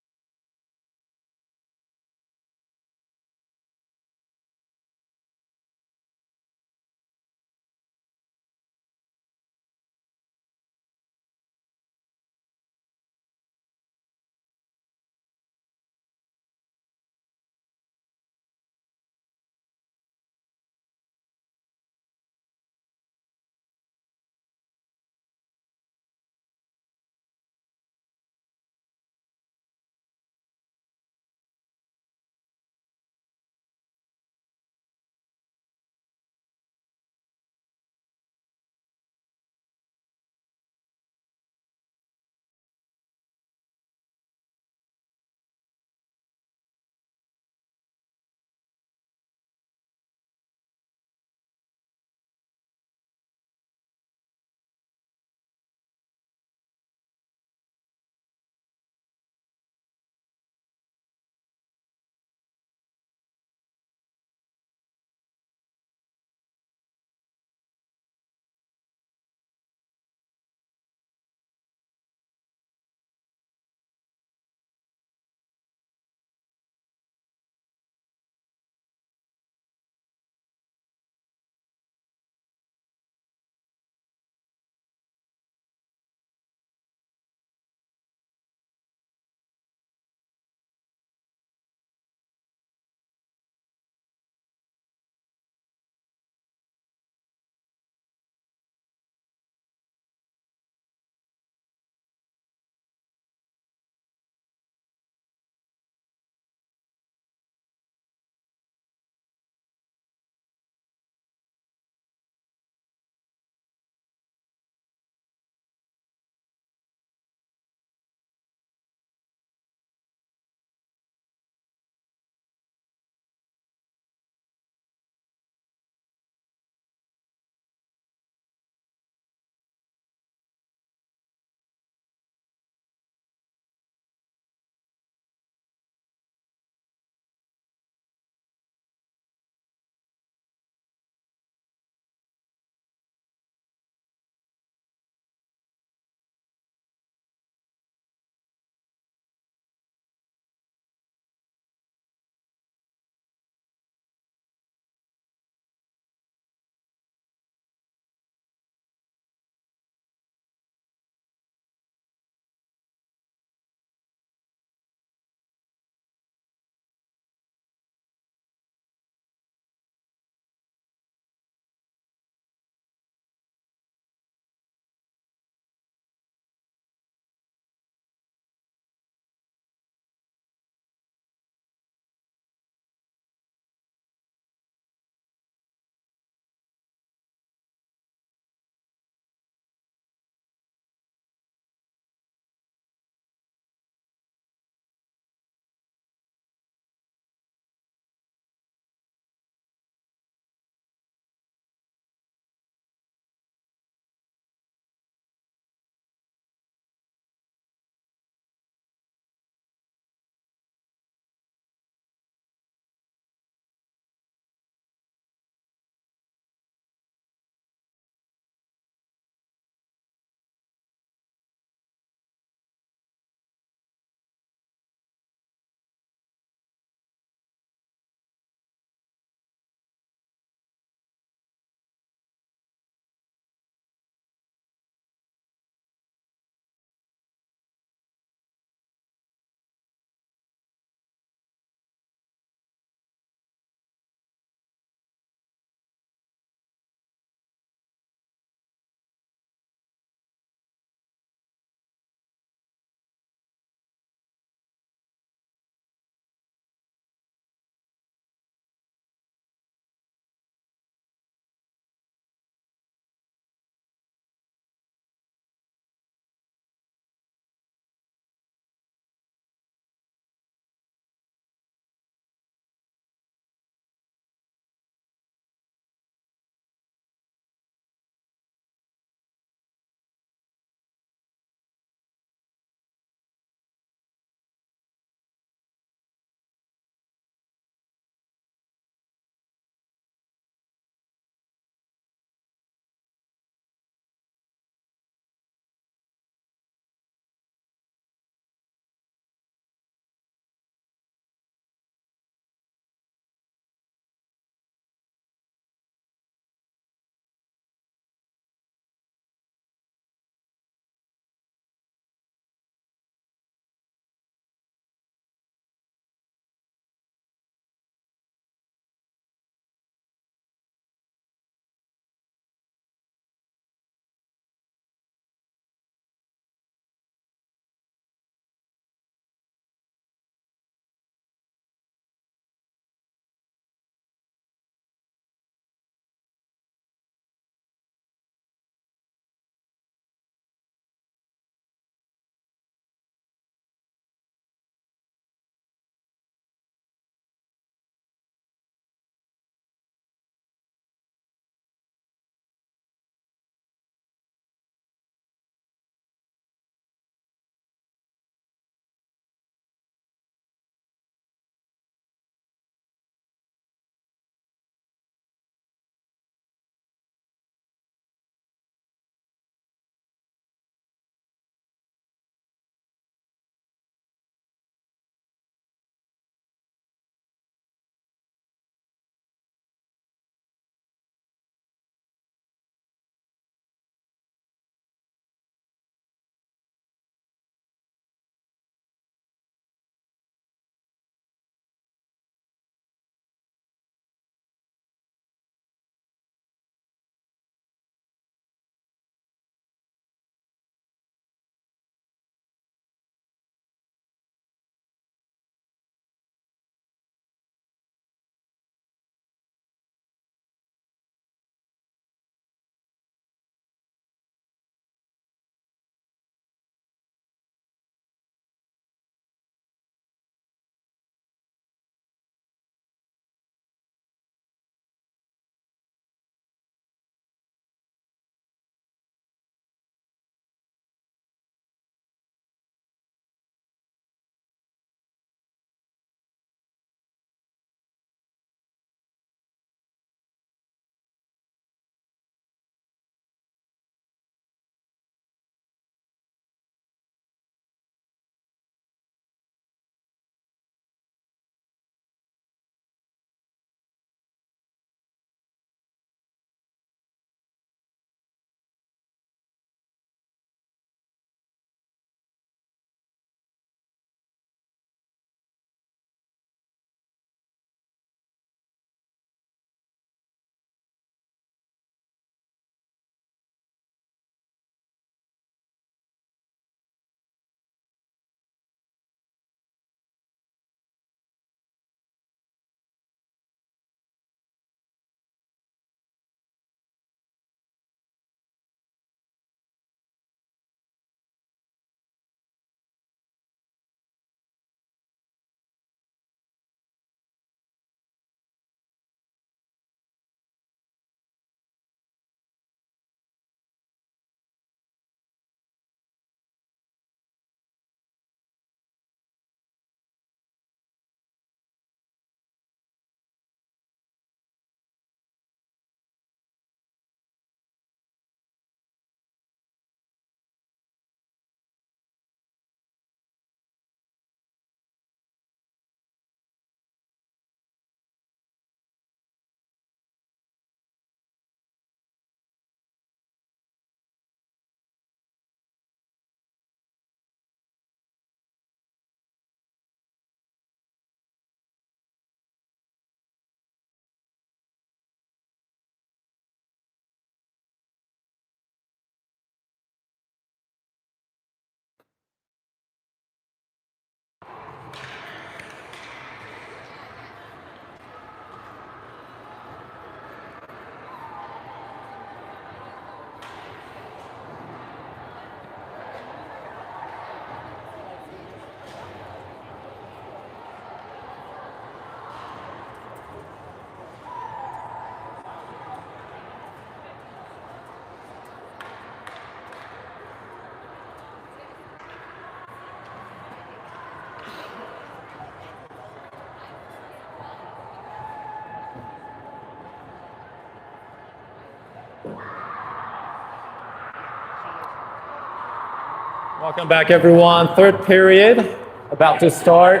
Welcome back, everyone. Third period about to start.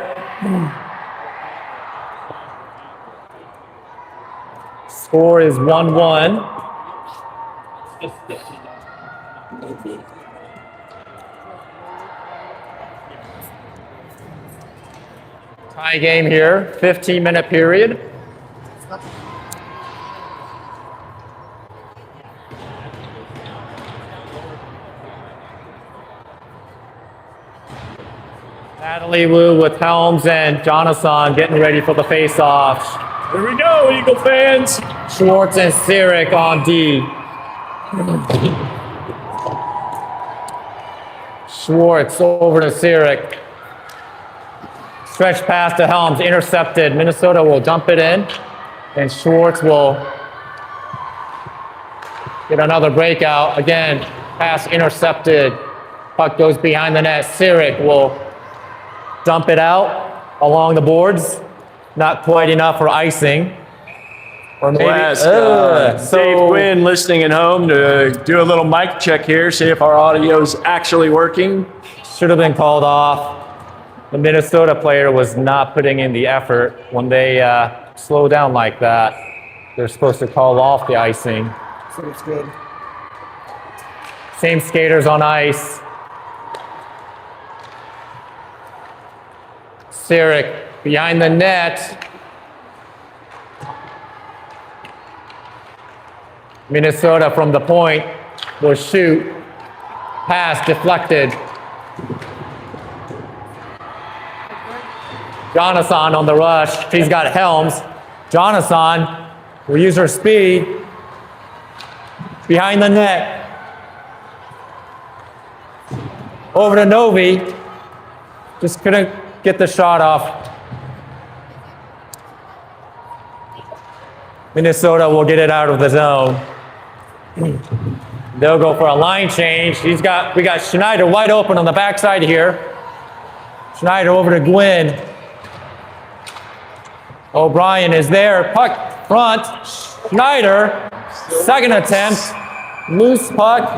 Score is 1-1. Tie game here, 15-minute period. Natalie Wu with Helms and Jonathan getting ready for the face-offs. Here we go, Eagle fans. Schwartz and Sirik on D. Schwartz over to Sirik. Stretch pass to Helms, intercepted. Minnesota will dump it in, and Schwartz will get another breakout. Again, pass intercepted. Puck goes behind the net. Sirik will dump it out along the boards. Not quite enough for icing. Or maybe, We'll ask Dave Quinn listening at home to do a little mic check here, see if our audio's actually working. should have been called off. The Minnesota player was not putting in the effort. When they slow down like that, they're supposed to call off the icing. So it's good. Same skaters on ice. Sirik behind the net. Minnesota from the point will shoot. Pass deflected. Jonathan on the rush. He's got Helms. Jonathan will use her speed. Behind the net. Over to Novi. Just couldn't get the shot off. Minnesota will get it out of the zone. They'll go for a line change. We got Schneider wide open on the backside here. Schneider over to Gwynn. O'Brien is there. Puck front. Schneider. Second attempt. Loose puck.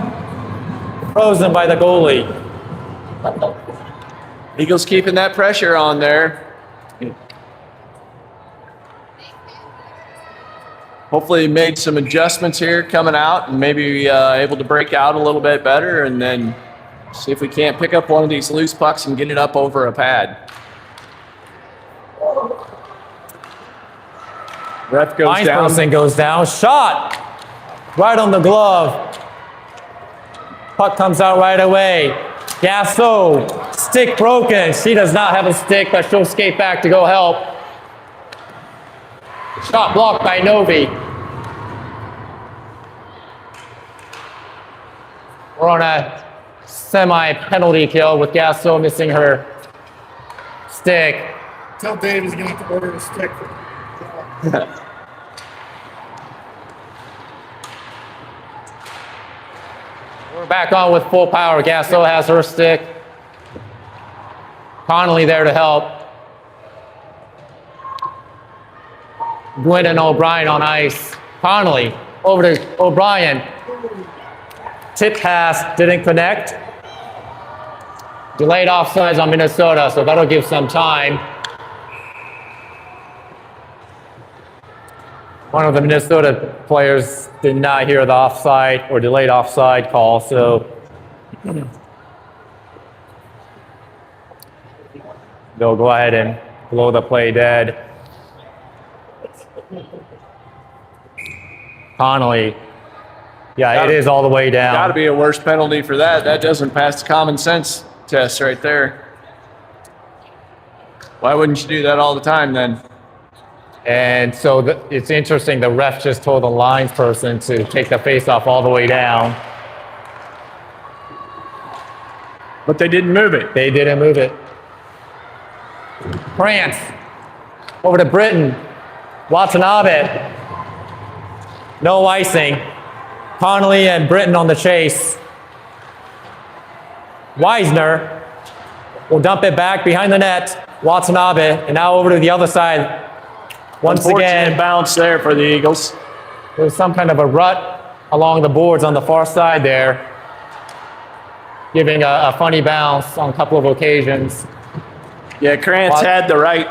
Frozen by the goalie. Eagles keeping that pressure on there. Hopefully made some adjustments here coming out and maybe able to break out a little bit better and then see if we can't pick up one of these loose pucks and get it up over a pad. Ref goes Line down. person goes down. Shot. Right on the glove. Puck comes out right away. Gasso. Stick broken. She does not have a stick, but she'll skate back to go help. Shot blocked by Novi. We're on a semi-penalty kill with Gasso missing her stick. Tell Dave he's going to have to order a stick. We're back on with full power. Gasso has her stick. Connolly there to help. Gwynn and O'Brien on ice. Connolly over to O'Brien. Tip pass didn't connect. Delayed offsides on Minnesota, so that'll give some time. One of the Minnesota players did not hear the offside or delayed offside call, so they'll go ahead and blow the play dead. Connolly. Yeah, it is all the way down. Got to be a worse penalty for that. That doesn't pass the common sense test right there. Why wouldn't you do that all the time then? And so it's interesting, the ref just told the lines person to take the face-off all the way down. But they didn't move it. They didn't move it. France over to Britain. Watanabe. No icing. Connolly and Britton on the chase. Weisner will dump it back behind the net. Watanabe, and now over to the other side. Once again, bounce there for the Eagles. there's some kind of a rut along the boards on the far side there. giving a funny bounce on a couple of occasions. Yeah, Krantz had the right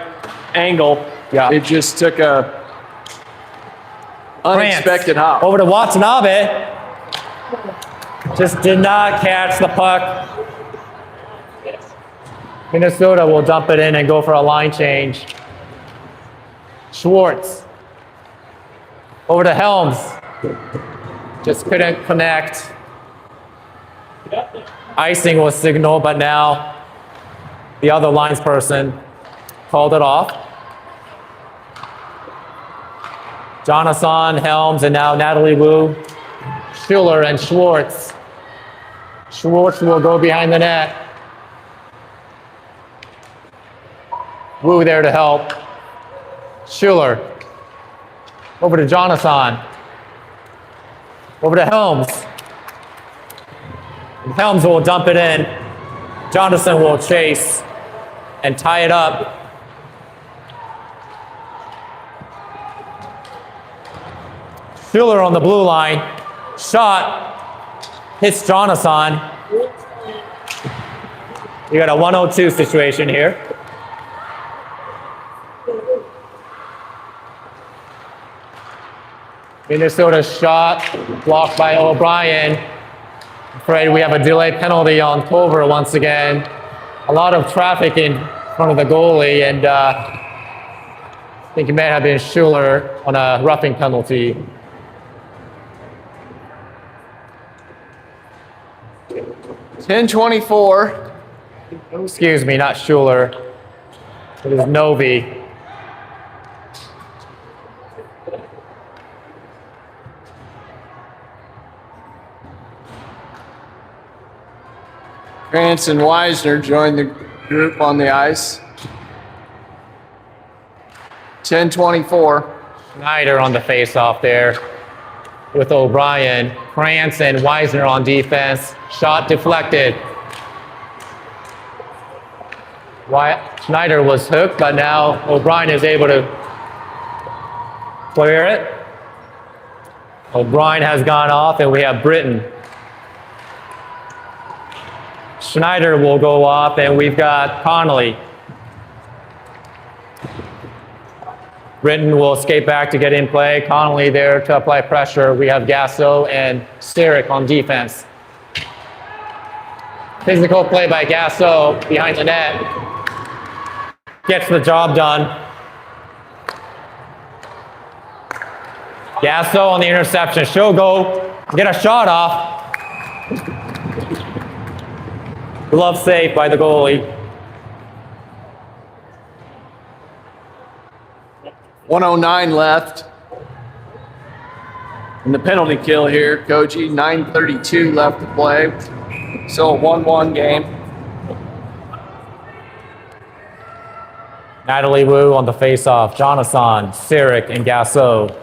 angle. Yeah. It just took a unexpected France. hop. Over to Watanabe. Just did not catch the puck. Minnesota will dump it in and go for a line change. Schwartz. Over to Helms. Just couldn't connect. Icing was signaled, but now the other linesperson called it off. Jonathan, Helms, and now Natalie Wu, Schuler, and Schwartz. Schwartz will go behind the net. Wu there to help. Schuler. Over to Jonathan. Over to Helms. And Helms will dump it in. Jonathan will chase and tie it up. Schuler on the blue line. Shot. Hits Jonathan. You got a 102 situation here. Minnesota shot blocked by O'Brien. Afraid we have a delay penalty on Culver once again. A lot of traffic in front of the goalie, and I think it may have been Schuler on a roughing penalty. .10:24. Excuse me, not Schuler. It is Novi. Krantz and Weisner joined the group on the ice. 10:24. Schneider on the face-off there with O'Brien. Krantz and Weisner on defense. Shot deflected. Schneider was hooked, but now O'Brien is able to clear it. O'Brien has gone off, and we have Britton. Schneider will go up, and we've got Connolly. Britton will skate back to get in play. Connolly there to apply pressure. We have Gasso and Styrick on defense. Physical play by Gasso behind the net. Gets the job done. Gasso on the interception. She'll go get a shot off. Glove save by the goalie. 109 left. And the penalty kill here, Koji. 9:32 left to play. So a 1-1 game. Natalie Wu on the face-off. Jonathan, Styrick, and Gasso.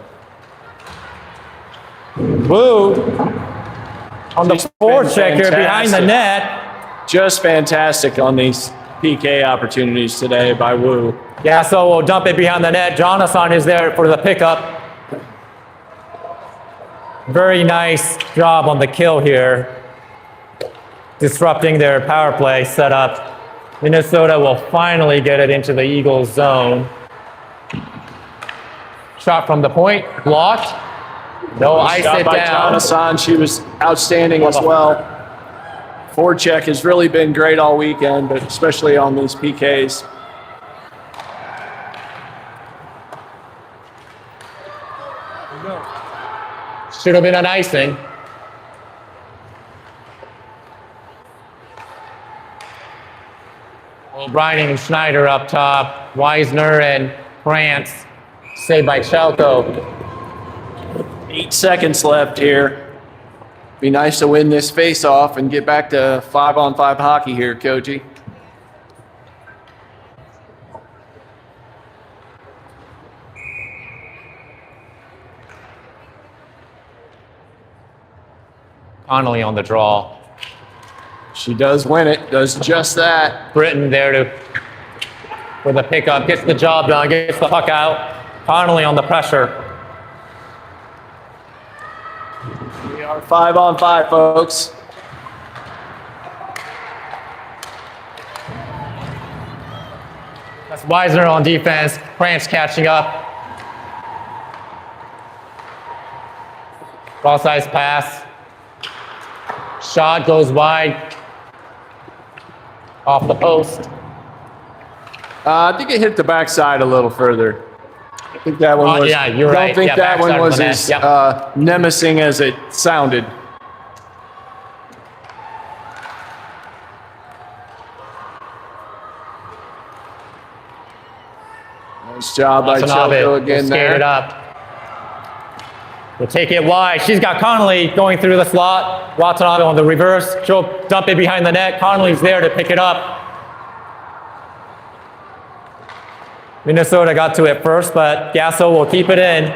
Wu on the She's forecheck been here behind the fantastic. net. Just fantastic on these PK opportunities today by Wu. Gasso will dump it behind the net. Jonathan is there for the pickup. Very nice job on the kill here. Disrupting their power play setup. Minnesota will finally get it into the Eagles zone. Shot from the point, blocked. No ice Shot it by down. Jonathan. She was outstanding as well. Forecheck has really been great all weekend, but especially on these PKs. Should have been an icing. O'Brien and Schneider up top. Weisner and Krantz. Saved by Chalco. 8 seconds left here. Be nice to win this face-off and get back to 5-on-5 hockey here, Koji. Connolly on the draw. She does win it, does just that. Britton there for the pickup. Gets the job done. Gets the puck out. Connolly on the pressure. We are 5-on-5, folks. That's Weisner on defense. France catching up. Cross ice pass. Shot goes wide. Off the post. I think it hit the backside a little further. I think that one was. Yeah, you're right. I don't think Yeah, that one backside was of the net. as Yep. nemacing as it sounded. Nice job by Watanabe Chelko will again skate it there. up. We'll take it wide. She's got Connolly going through the slot. Watanabe on the reverse. She'll dump it behind the net. Connolly's there to pick it up. Minnesota got to it first, but Gasso will keep it in.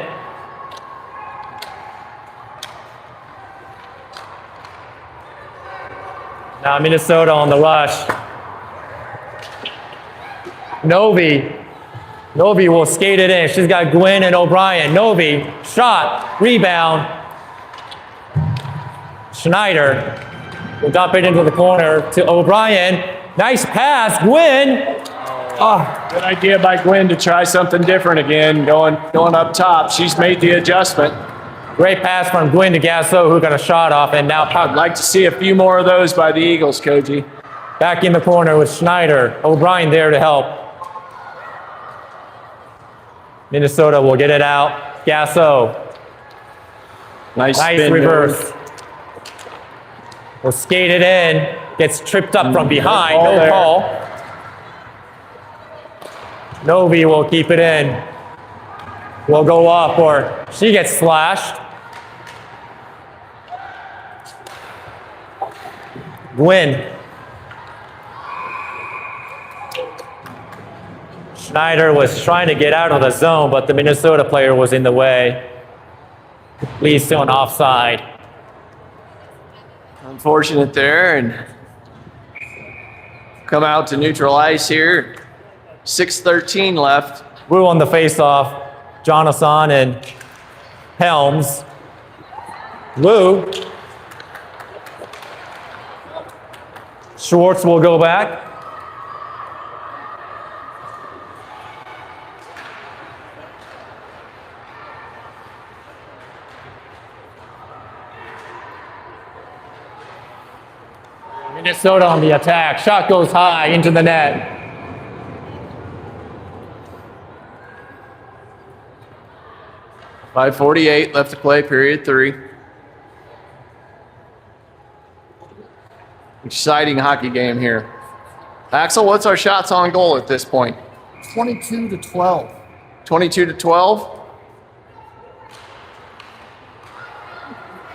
Now Minnesota on the rush. Novi will skate it in. She's got Gwynn and O'Brien. Novi, shot, rebound. Schneider will dump it into the corner to O'Brien. Nice pass, Gwynn. Oh, Good idea by Gwen to try something different again, going up top. She's made the adjustment. great pass from Gwynn to Gasso, who got a shot off, and now I'd like to see a few more of those by the Eagles, Koji. back in the corner with Schneider. O'Brien there to help. Minnesota will get it out. Gasso. Nice Nice spin reverse. move. Will skate it in. Gets tripped up from behind. call No there. call. Novi will keep it in. Will go up, or she gets slashed. Gwynn. Schneider was trying to get out of the zone, but the Minnesota player was in the way. Leads to an offside. Unfortunate there, and come out to neutral ice here. 6:13 left. Wu on the face-off. Jonathan and Helms. Wu. Schwartz will go back. Minnesota on the attack. Shot goes high into the net. .548 left to play, period 3. Exciting hockey game here. Axel, what's our shots on goal at this point? 22-12. 22-12?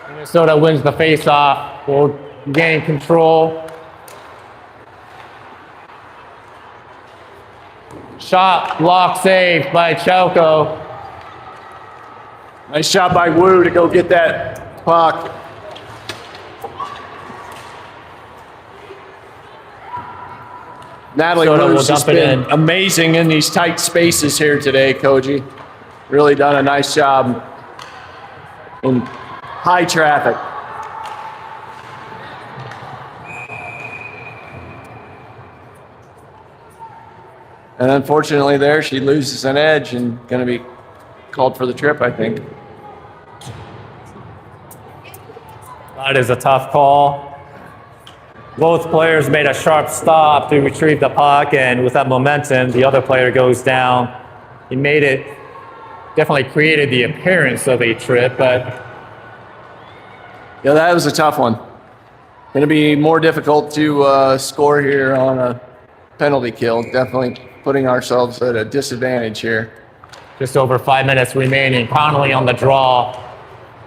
Minnesota wins the face-off. Will gain control. Shot block saved by Chelko. Nice job by Wu to go get that puck. Natalie Minnesota will Wu's just dump it been in. amazing in these tight spaces here today, Koji. Really done a nice job in high traffic. And unfortunately there, she loses an edge and going to be called for the trip, I think. That is a tough call. Both players made a sharp stop to retrieve the puck, and with that momentum, the other player goes down. He made it, definitely created the appearance of a trip, but Yeah, that was a tough one. Going to be more difficult to score here on a penalty kill. Definitely putting ourselves at a disadvantage here. just over 5 minutes remaining. Connolly on the draw.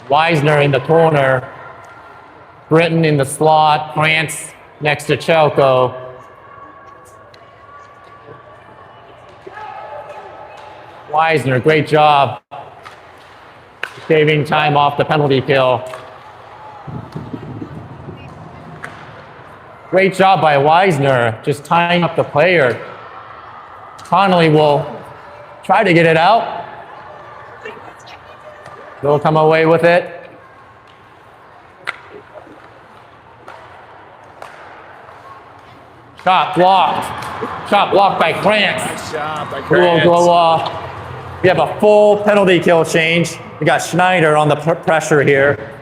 Weisner in the corner. Britton in the slot. France next to Chelko. Weisner, great job saving time off the penalty kill. Great job by Weisner, just tying up the player. Connolly will try to get it out. They'll come away with it. Shot blocked. Shot blocked by Grant. Nice job by We'll Grant. go, we have a full penalty kill change. We got Schneider on the pressure here.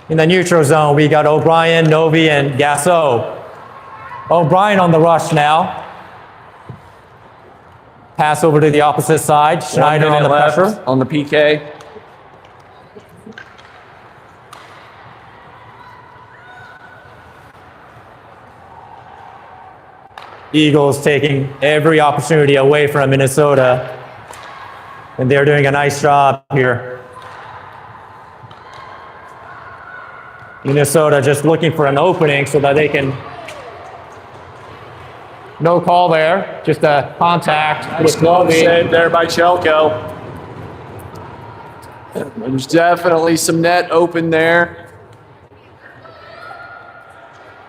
In the neutral zone, we got O'Brien, Novi, and Gasso. O'Brien on the rush now. Pass over to the opposite side. Schneider 1 on minute the left pressure. on the PK. Eagles taking every opportunity away from Minnesota. And they're doing a nice job here. Minnesota just looking for an opening so that they can. No call there, just a contact with Glove Novi. save there by Chelko. There's definitely some net open there.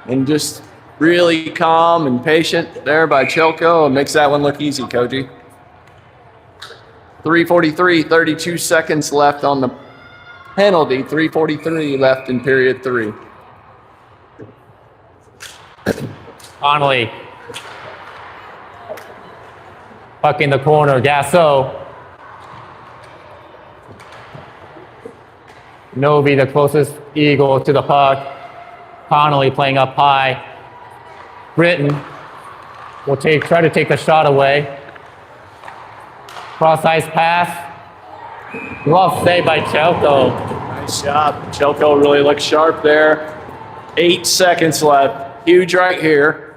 And just really calm and patient there by Chelko. It makes that one look easy, Koji. 3:43, 32 seconds left on the penalty. 3:43 left in period 3. Connolly. Puck in the corner, Gasso. Novi, the closest Eagle to the puck. Connolly playing up high. Britton will try to take the shot away. Cross ice pass. Glove save by Chelko. Nice job. Chelko really looks sharp there. 8 seconds left. Huge right here.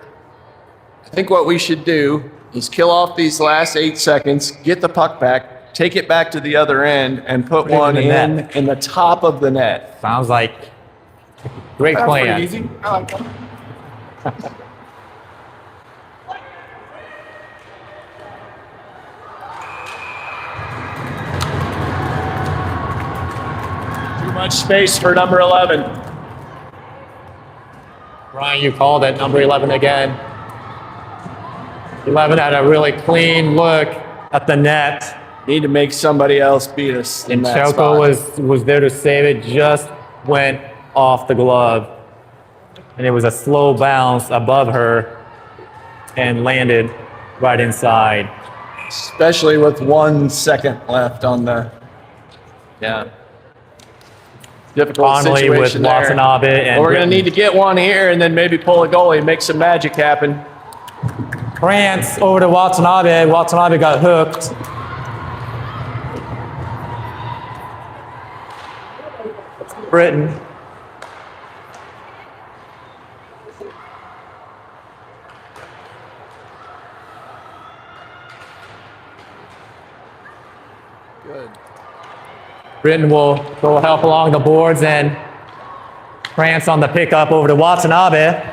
I think what we should do is kill off these last 8 seconds, get the puck back, take it back to the other end, and put it in one the net. in the top of the net. Sounds like great That's plan. pretty easy. I like that. Too much space for number 11. Ryan, you called it, number 11 again. 11 had a really clean look at the net. Need to make somebody else beat us in And that Chelko spot. was there to save it, just went off the glove. And it was a slow bounce above her and landed right inside. Especially with 1 second left on the, difficult Connolly with situation there. Watanabe and Well, we're going Britton. to need to get one here and then maybe pull a goalie, make some magic happen. France over to Watanabe. Watanabe got hooked. Britton. Good. Britton will go help along the boards, and France on the pickup over to Watanabe.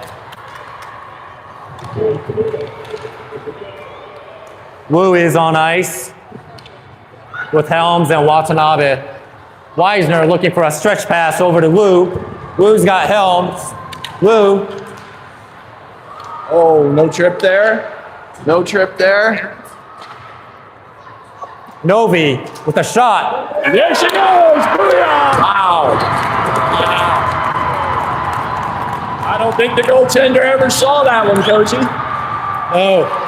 Wu is on ice with Helms and Watanabe. Weisner looking for a stretch pass over to Wu. Wu's got Helms. Wu. Oh, no trip there. No trip there. Novi with a shot. And there she goes. Booyah! Wow. I don't think the goaltender ever saw that one, Coachy. Oh.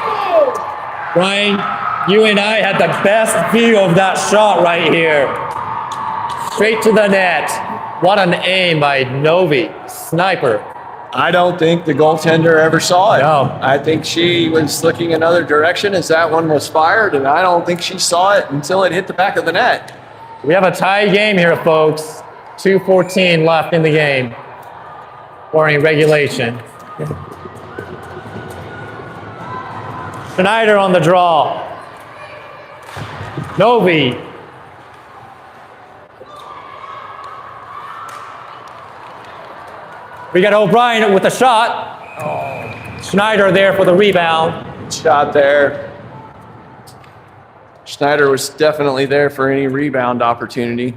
Ryan, you and I had the best view of that shot right here. Straight to the net. What an aim by Novi. Sniper. I don't think the goaltender ever saw it. No. I think she was looking another direction as that one was fired, and I don't think she saw it until it hit the back of the net. We have a tie game here, folks. 2:14 left in the game. Or in regulation. Schneider on the draw. Novi. We got O'Brien with a shot. Schneider there for the rebound. Shot there. Schneider was definitely there for any rebound opportunity.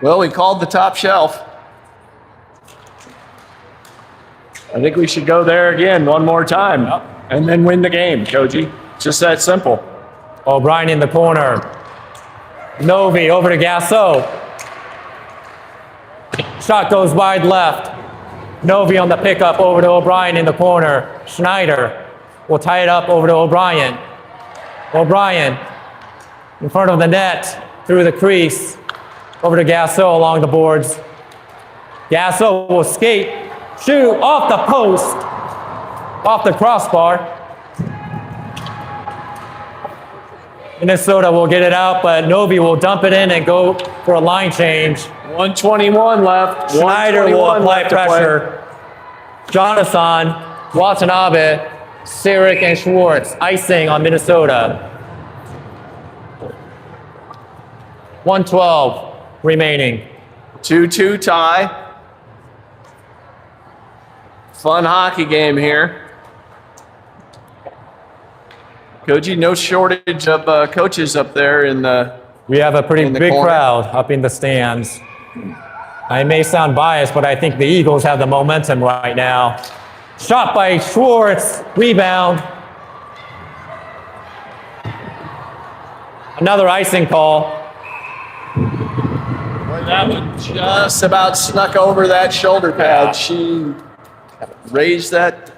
Well, we called the top shelf. I think we should go there again one more time and then win the game, Koji. Just that simple. O'Brien in the corner. Novi over to Gasso. Shot goes wide left. Novi on the pickup over to O'Brien in the corner. Schneider will tie it up over to O'Brien. O'Brien in front of the net, through the crease, over to Gasso along the boards. Gasso will skate, shoot off the post, off the crossbar. Minnesota will get it out, but Novi will dump it in and go for a line change. 121 left. Schneider will 121 apply left to play. pressure. Jonathan, Watanabe, Sirik, and Schwartz icing on Minnesota. 112 remaining. 2-2 tie. Fun hockey game here. Koji, no shortage of coaches up there in the. We have a pretty In the big corner. crowd up in the stands. I may sound biased, but I think the Eagles have the momentum right now. Shot by Schwartz, rebound. Another icing call. That one just about snuck over that shoulder pad. She raised that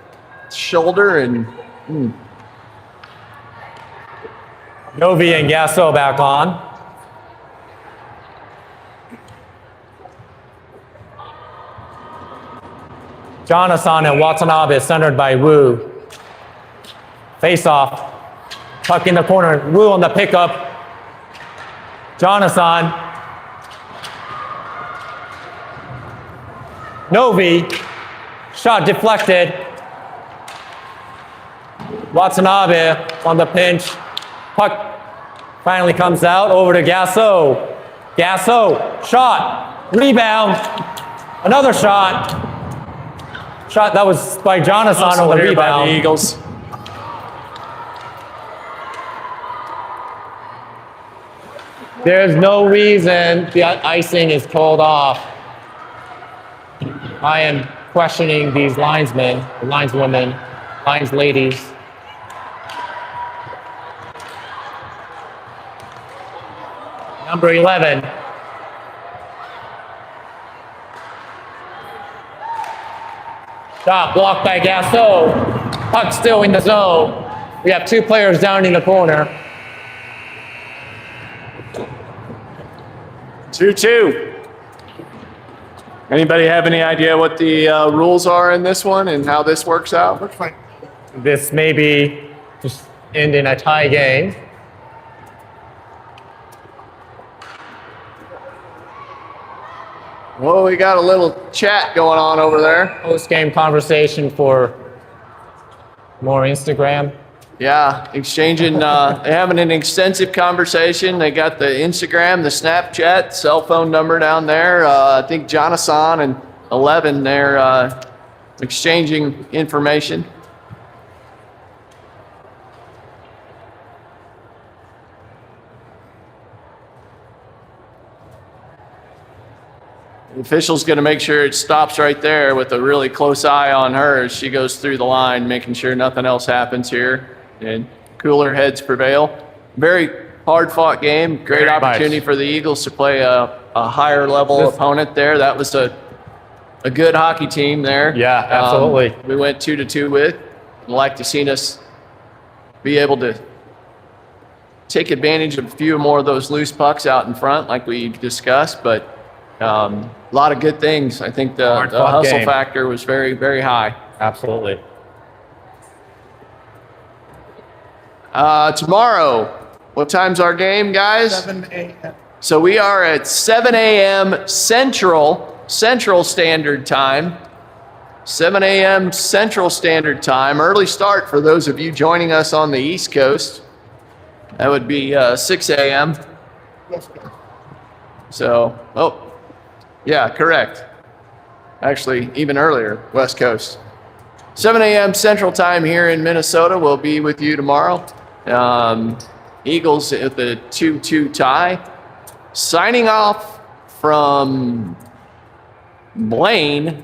shoulder and. Novi and Gasso back on. Jonathan and Watanabe centered by Wu. Face off. Puck in the corner. Wu on the pickup. Jonathan. Novi. Shot deflected. Watanabe on the pinch. Puck finally comes out over to Gasso. Gasso, shot, rebound, another shot. Shot that was by Jonathan on the Here by rebound. the Eagles. There's no reason the icing is called off. I am questioning these linesmen, lineswomen, lines ladies. Number 11. Shot blocked by Gasso. Puck still in the zone. We have two players down in the corner. 2-2. Anybody have any idea what the rules are in this one and how this works out? Looks like This may be just end in a tie game. Well, we got a little chat going on over there. Post-game conversation for more Instagram. Yeah, exchanging, they're having an extensive conversation. They got the Instagram, the Snapchat, cell phone number down there. I think Jonathan and 11, they're exchanging information. The official's going to make sure it stops right there with a really close eye on her as she goes through the line, making sure nothing else happens here. And cooler heads prevail. Very hard-fought game. Great Very opportunity much. for the Eagles to play a higher-level opponent there. That was a good hockey team there. Yeah, absolutely. We went 2-2 with. I'd like to see us be able to take advantage of a few more of those loose pucks out in front like we discussed, but a lot of good things. I think the Hard-fought hustle game. factor was very, very high. Absolutely. Tomorrow, what time's our game, guys? 7 a.m. So we are at 7 a.m. Central Standard Time. 7 a.m. Central Standard Time. Early start for those of you joining us on the East Coast. That would be 6 a.m. Let's go. So, yeah, correct. Actually, even earlier, West Coast. 7 a.m. Central Time here in Minnesota. We'll be with you tomorrow. Eagles at the 2-2 tie. Signing off from Blaine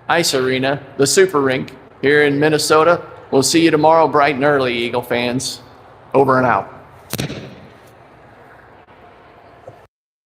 Ice Arena, the Super Rink here in Minnesota. We'll see you tomorrow bright and early, Eagle fans. Over and out.